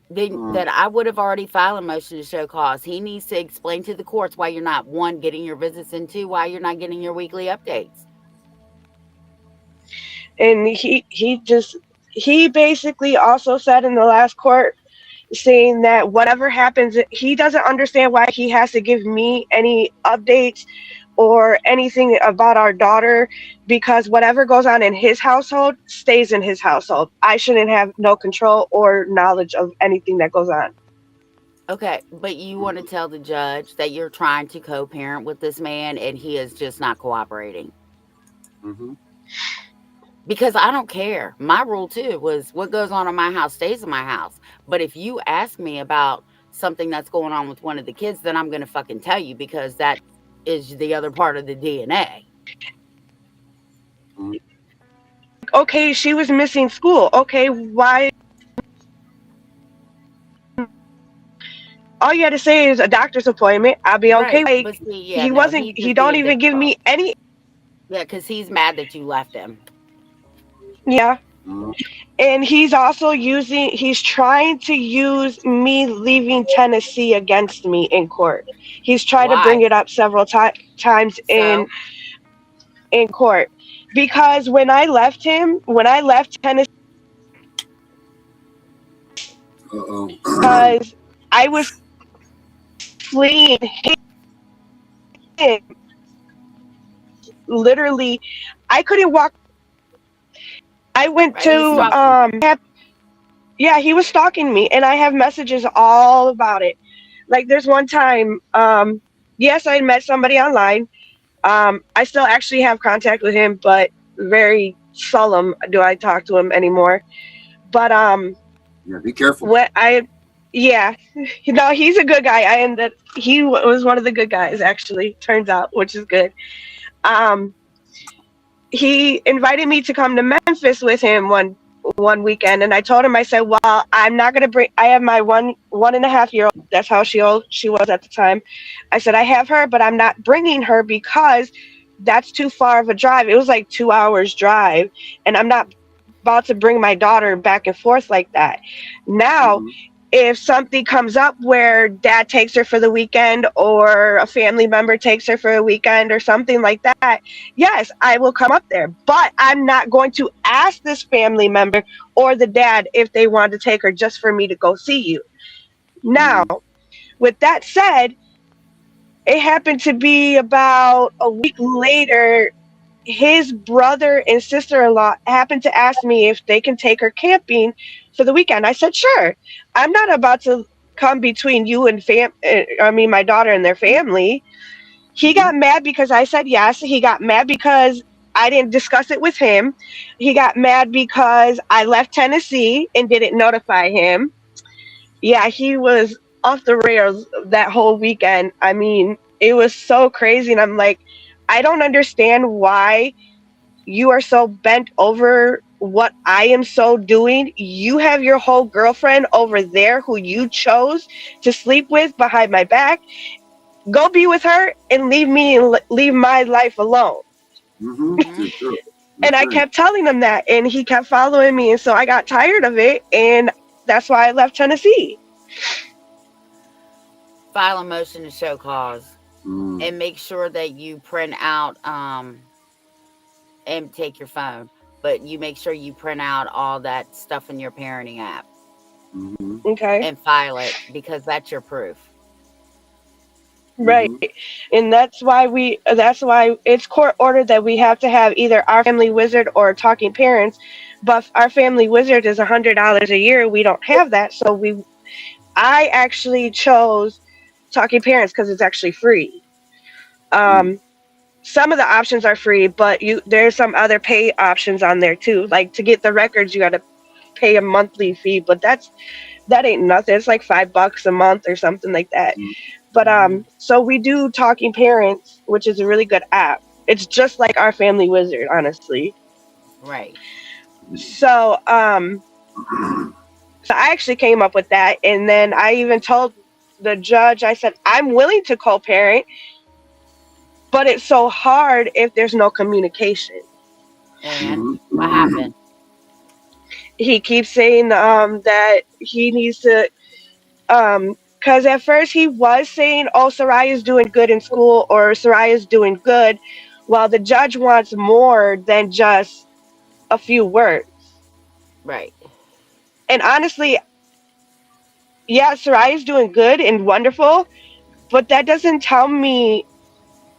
then I would have already filed a motion to show cause. He needs to explain to the courts why you're not one getting your visits and two why you're not getting your weekly updates. And he basically also said in the last court saying that whatever happens, he doesn't understand why he has to give me any updates or anything about our daughter because whatever goes on in his household stays in his household. I shouldn't have no control or knowledge of anything that goes on. Okay, but you want to tell the judge that you're trying to co-parent with this man and he is just not cooperating. Mm-hmm. Because I don't care. My rule too was what goes on in my house stays in my house. But if you ask me about something that's going on with one of the kids, then I'm going to fucking tell you because that is the other part of the DNA. Okay, she was missing school. Okay, why? All you had to say is a doctor's appointment. I'll be okay. Right. Like But see, yeah, he no, wasn't. he's He just don't being even give difficult. me any. Yeah, because he's mad that you left him. Yeah, Mm-hmm. and he's also using. He's trying to use me leaving Tennessee against me in court. He's tried to bring Why? it up several times So, in court because when I left Tennessee, Uh-oh. because I was fleeing him. Literally, I couldn't walk. I went right, he's to stalking you. yeah, he was stalking me, and I have messages all about it. Like there's one time, yes, I met somebody online. I still actually have contact with him, but very seldom do I talk to him anymore. But Yeah, be careful. what I, yeah, he's a good guy. I ended he was one of the good guys actually. Turns out, which is good. Um, he invited me to come to Memphis with him one weekend, and I told him, I said, well, I'm not gonna bring. I have my 1.5 year old. That's how old she was at the time. I said I have her, but I'm not bringing her because that's too far of a drive. It was like 2 hours drive, and I'm not about to bring my daughter back and forth like that. Now, Mm-hmm. if something comes up where dad takes her for the weekend or a family member takes her for a weekend or something like that, yes, I will come up there. But I'm not going to ask this family member or the dad if they want to take her just for me to go see you. Now, Mm-hmm. with that said, it happened to be about a week later. His brother and sister-in-law happened to ask me if they can take her camping for the weekend. I said, sure. I'm not about to come between you and my daughter and their family. He Mm-hmm. got mad because I said yes. He got mad because I didn't discuss it with him. He got mad because I left Tennessee and didn't notify him. Yeah, he was off the rails that whole weekend. I mean, it was so crazy. And I'm like, I don't understand why you are so bent over what I am so doing. You have your whole girlfriend over there who you chose to sleep with behind my back. Go be with her and leave me and leave my life alone. Mm-hmm. Mm-hmm. And That's I right. kept telling him that, and he kept following me. And so I got tired of it. And that's why I left Tennessee. File a motion to show cause Mm. and make sure that you print out and take your phone. but you make sure you print out all that stuff in your parenting app Mm-hmm. Okay. and file it because that's your proof. Right. Mm-hmm. And that's why it's court ordered that we have to have either our family wizard or talking parents. But our family wizard is $100 a year. We don't have that. So I actually chose talking parents because it's actually free. Mm-hmm. Um some of the options are free, but there's some other pay options on there too. Like to get the records you gotta pay a monthly fee, but that ain't nothing. It's like $5 a month or something like that. But so we do Talking Parents, which is a really good app. It's just like our Family Wizard, honestly. Right. So so I actually came up with that, and then I even told the judge, I said I'm willing to co-parent, but it's so hard if there's no communication. And what Mm-hmm. happened? He keeps saying that he needs to because at first he was saying, oh, Soraya's doing good in school or Soraya's doing good, while the judge wants more than just a few words. Right. And honestly, yeah, Soraya's doing good and wonderful, but that doesn't tell me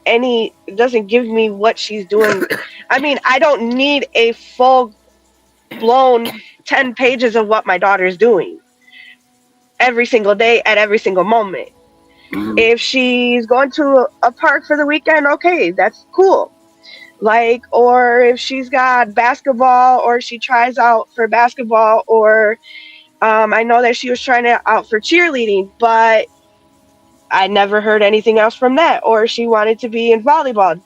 it doesn't give me what she's doing. I mean, I don't need a full blown 10 pages of what my daughter's doing every single day at every single moment. Mm-hmm. If she's going to a park for the weekend, okay, that's cool. Like, or if she's got basketball or she tries out for basketball, or I know that she was trying it out for cheerleading, but I never heard anything else from that. Or she wanted to be in volleyball,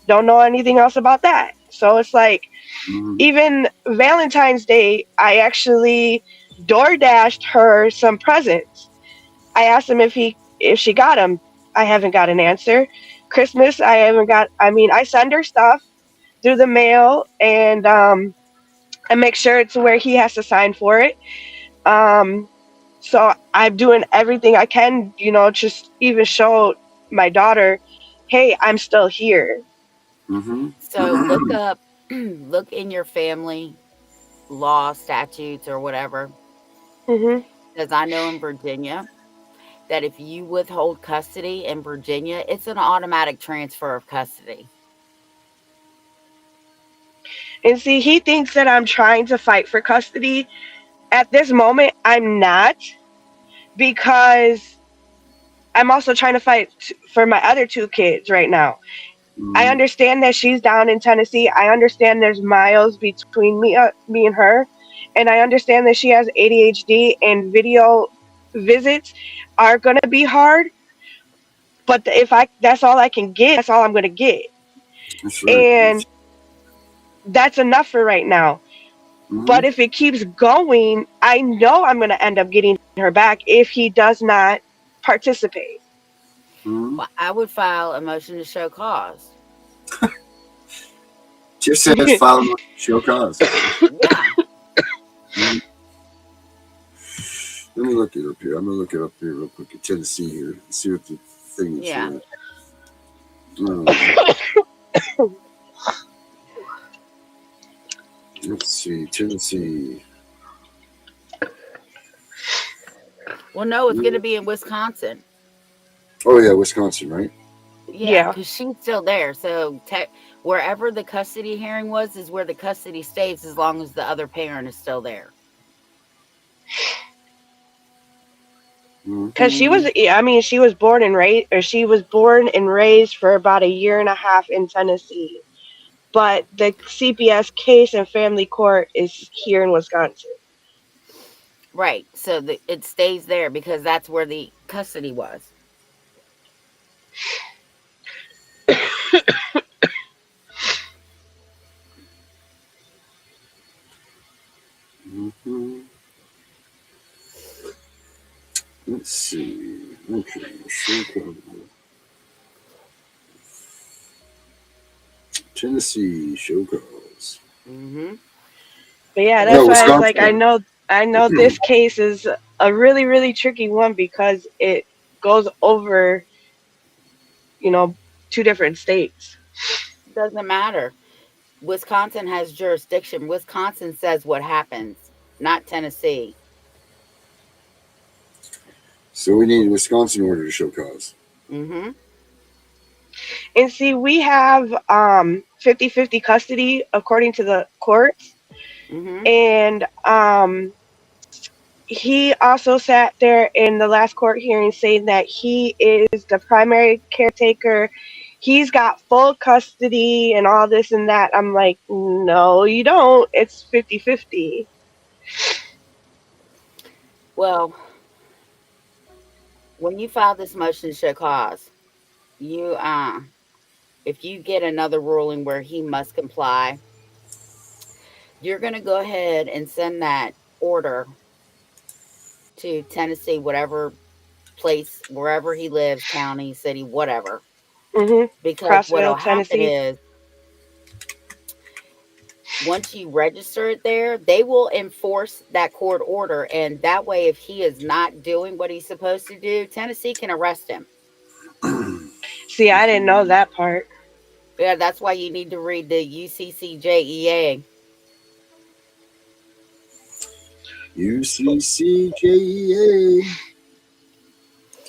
don't know anything else about that. So it's like, Mm-hmm. even Valentine's Day, I actually door dashed her some presents. I asked him if she got them. I haven't got an answer. Christmas, I haven't got. I mean, I send her stuff through the mail, and I make sure it's where he has to sign for it. Um, so I'm doing everything I can, just even show my daughter, hey, I'm still here. Mm-hmm. So look up, look in your family law statutes or whatever, Hmm. because I know in Virginia that if you withhold custody in Virginia, it's an automatic transfer of custody. And see, he thinks that I'm trying to fight for custody. At this moment, I'm not, because I'm also trying to fight for my other two kids right now. I Mm-hmm. understand that she's down in Tennessee. I understand there's miles between me and her, and I understand that she has ADHD and video visits are gonna be hard. But if that's all I can get, that's all I'm gonna get, That's right. and that's enough for right now. Mm-hmm. But if it keeps going, I know I'm gonna end up getting her back if he does not participate. Mm-hmm. Well, I would file a motion to show cause. Tiff says file a motion to show cause. Yeah. Mhm. Let me look it up here. I'm gonna look it up here real quick in Tennessee here and see what the thing is Yeah. here. Let's see, Tennessee. Well, no, it's going to be in Wisconsin. Oh yeah, Wisconsin, right? Yeah, Yeah. because she's still there. So wherever the custody hearing was is where the custody stays as long as the other parent is still there. Because Mm-hmm. she was born and raised, or she was born and raised for about a year and a half in Tennessee. But the CPS case and family court is here in Wisconsin. Right. So it stays there because that's where the custody was. Mm-hmm. Let's see. Okay, show code. Tennessee show cause. Mm-hmm. But yeah, No, that's why I was like, Wisconsin. I know this case is a really, really tricky one because it goes over, you know, two different states. Doesn't matter. Wisconsin has jurisdiction. Wisconsin says what happens, not Tennessee. So we need a Wisconsin order to show cause. Mm-hmm. And see, we have 50-50 custody according to the courts. Mm-hmm. And he also sat there in the last court hearing saying that he is the primary caretaker. He's got full custody and all this and that. I'm like, no, you don't. It's 50-50. Well, when you file this motion to show cause, you if you get another ruling where he must comply, you're going to go ahead and send that order to Tennessee, whatever place, wherever he lives, county, city, whatever. Mm-hmm. Because what'll Crossville, happen Tennessee. is once you register it there, they will enforce that court order. And that way, if he is not doing what he's supposed to do, Tennessee can arrest him. See, I didn't know that part. Yeah, that's why you need to read the UCCJEA. UCCJEA.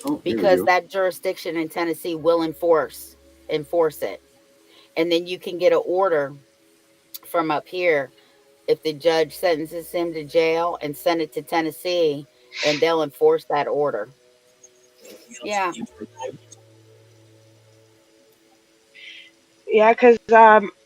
Oh, Because that jurisdiction in Tennessee will enforce it. And then you can get an order from up here if the judge sentences him to jail and send it to Tennessee, and they'll enforce that order. Yeah. Yeah, because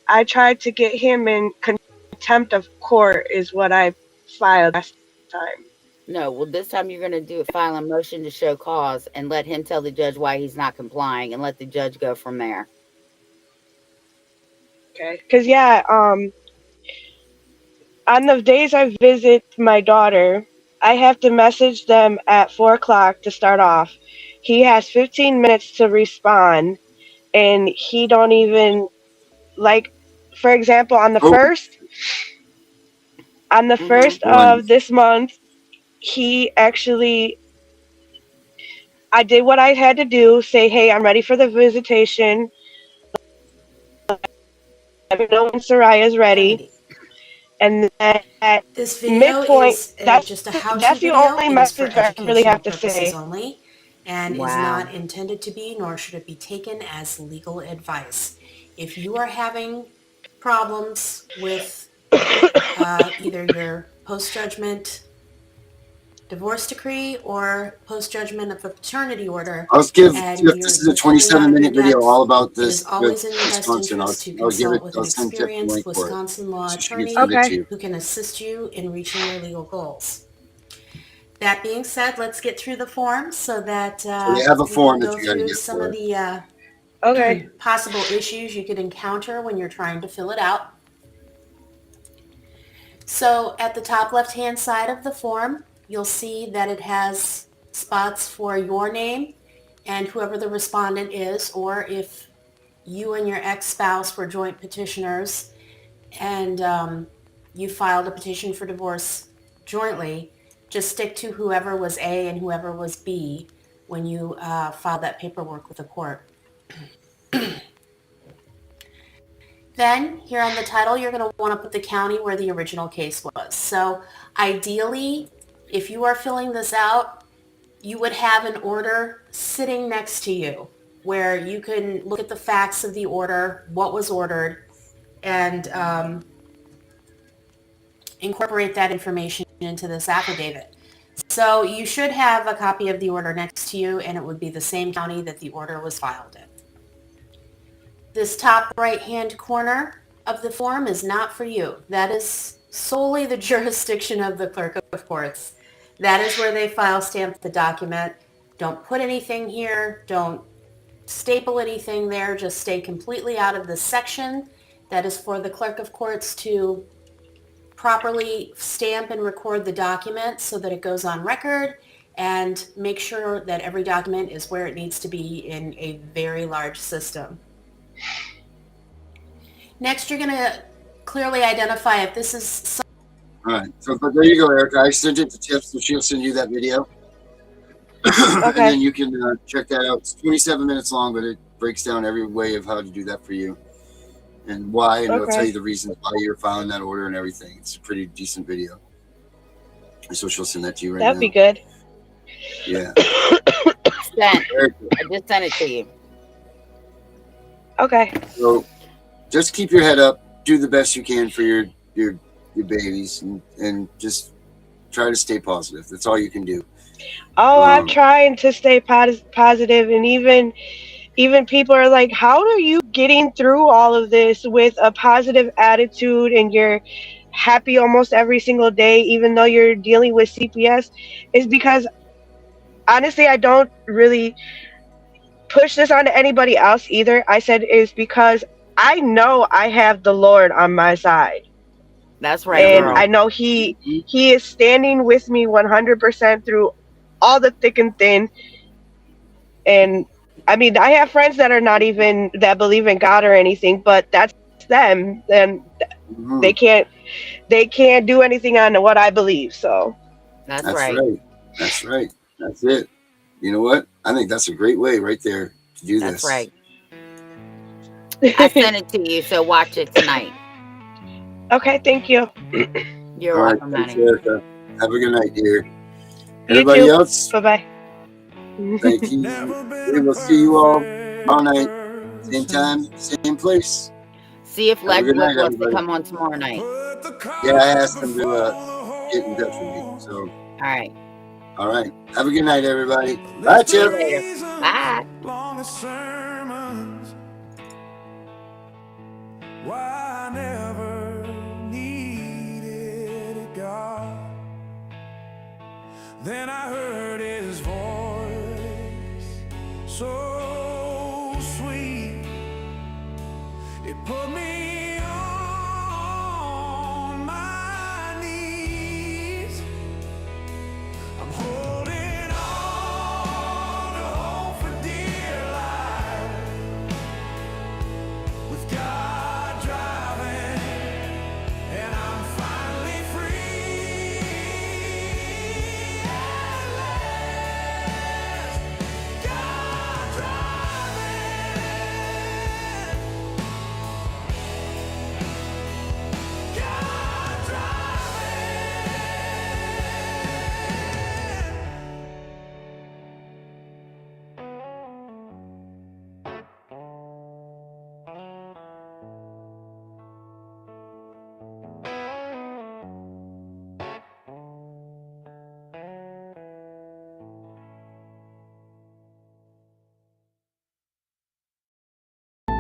I tried to get him in contempt of court is what I filed last time. No, well, this time you're going to file a motion to show cause and let him tell the judge why he's not complying and let the judge go from there. Okay. Because, yeah, on the days I visit my daughter, I have to message them at 4 o'clock to start off. He has 15 minutes to respond, and he don't even, like, for example, on the first of this month, he actually, I did what I had to do, say, hey, I'm ready for the visitation. Let me know when Soraya's ready. And then at This video midpoint, is that's just a how-to the video. only It is for message I really educational have to purposes say. only and is Wow. not intended to be, nor should it be taken as legal advice. If you are having problems with either your post-judgment divorce decree or post-judgment of a paternity order, I'll give and Tiff, this is a 27-minute video all about it this. is always in your best Wisconsin. interest to I'll give it. consult with I'll an send Tiff the experienced link for it. Wisconsin law So she can attorney send it Okay. to you. who can assist you in reaching your legal goals. That being said, let's get through the form so that So you have a we form can that go you got to through get some for of it. the Okay. possible issues you could encounter when you're trying to fill it out. So at the top left-hand side of the form, you'll see that it has spots for your name and whoever the respondent is, or if you and your ex-spouse were joint petitioners and you filed a petition for divorce jointly, just stick to whoever was A and whoever was B when you filed that paperwork with the court. Then here on the title, you're going to want to put the county where the original case was. So ideally, if you are filling this out, you would have an order sitting next to you where you can look at the facts of the order, what was ordered, and incorporate that information into this affidavit. So you should have a copy of the order next to you, and it would be the same county that the order was filed in. This top right-hand corner of the form is not for you. That is solely the jurisdiction of the clerk of courts. That is where they file stamp the document. Don't put anything here. Don't staple anything there. Just stay completely out of this section. That is for the clerk of courts to properly stamp and record the document so that it goes on record, and make sure that every document is where it needs to be in a very large system. Next, you're going to clearly identify if this is... All right. So, but there you go, Erica. I sent it to Tiff, so she'll send you that video. Okay. And then you can check that out. It's 27 minutes long, but it breaks down every way of how to do that for you. and why, and it'll Okay. tell you the reasons why you're filing that order and everything. It's a pretty decent video. So she'll send that to you right That'd now. be good. Yeah. Sent. Very good. I just sent it to you. Okay. So just keep your head up, do the best you can for your babies, and just try to stay positive. That's all you can do. Oh, I'm trying to stay positive, and even people are like, "How are you getting through all of this with a positive attitude and you're happy almost every single day, even though you're dealing with CPS?" Is because honestly, I don't really push this onto anybody else either. I said is because I know I have the Lord on my side. That's right, And girl. I know he is standing with me 100% through all the thick and thin. And I mean, I have friends that are not even that believe in God or anything, but that's them. And they can't do anything on what I believe. So That's That's right. right. That's right. That's it. You know what? I think that's a great way right there to do That's this. right. I sent it to you, so watch it tonight. Okay, thank you. You're All right, welcome, thanks, honey. Erica. Have a good night, dear. You Everybody too. else, Bye bye. thank you. We will see you all tomorrow night, same time, same place. See if Have a good Ledwick night, wants to everybody. come on tomorrow night. Yeah, I asked them to get in touch with me. So, All right. all right. Have a good night, everybody. Bye, See you Chip. later. Bye. Longest sermons. Why I never needed a God. Then I heard his voice, so sweet. It put me on my knees. I'm holding on to hope for dear life. With God driving, and I'm finally free at last. God driving, God driving.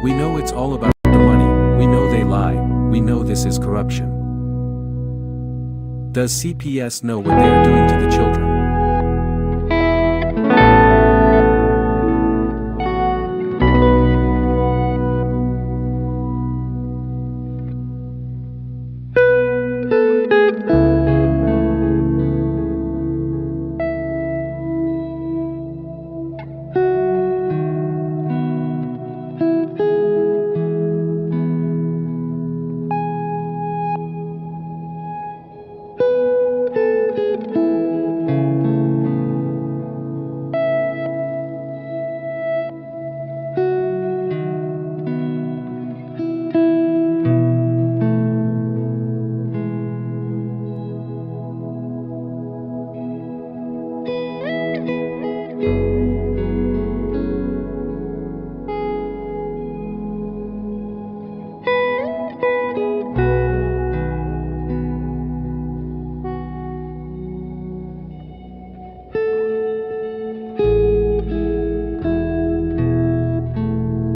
We know it's all about the money, we know they lie, we know this is corruption. Does CPS know what they are doing to the children?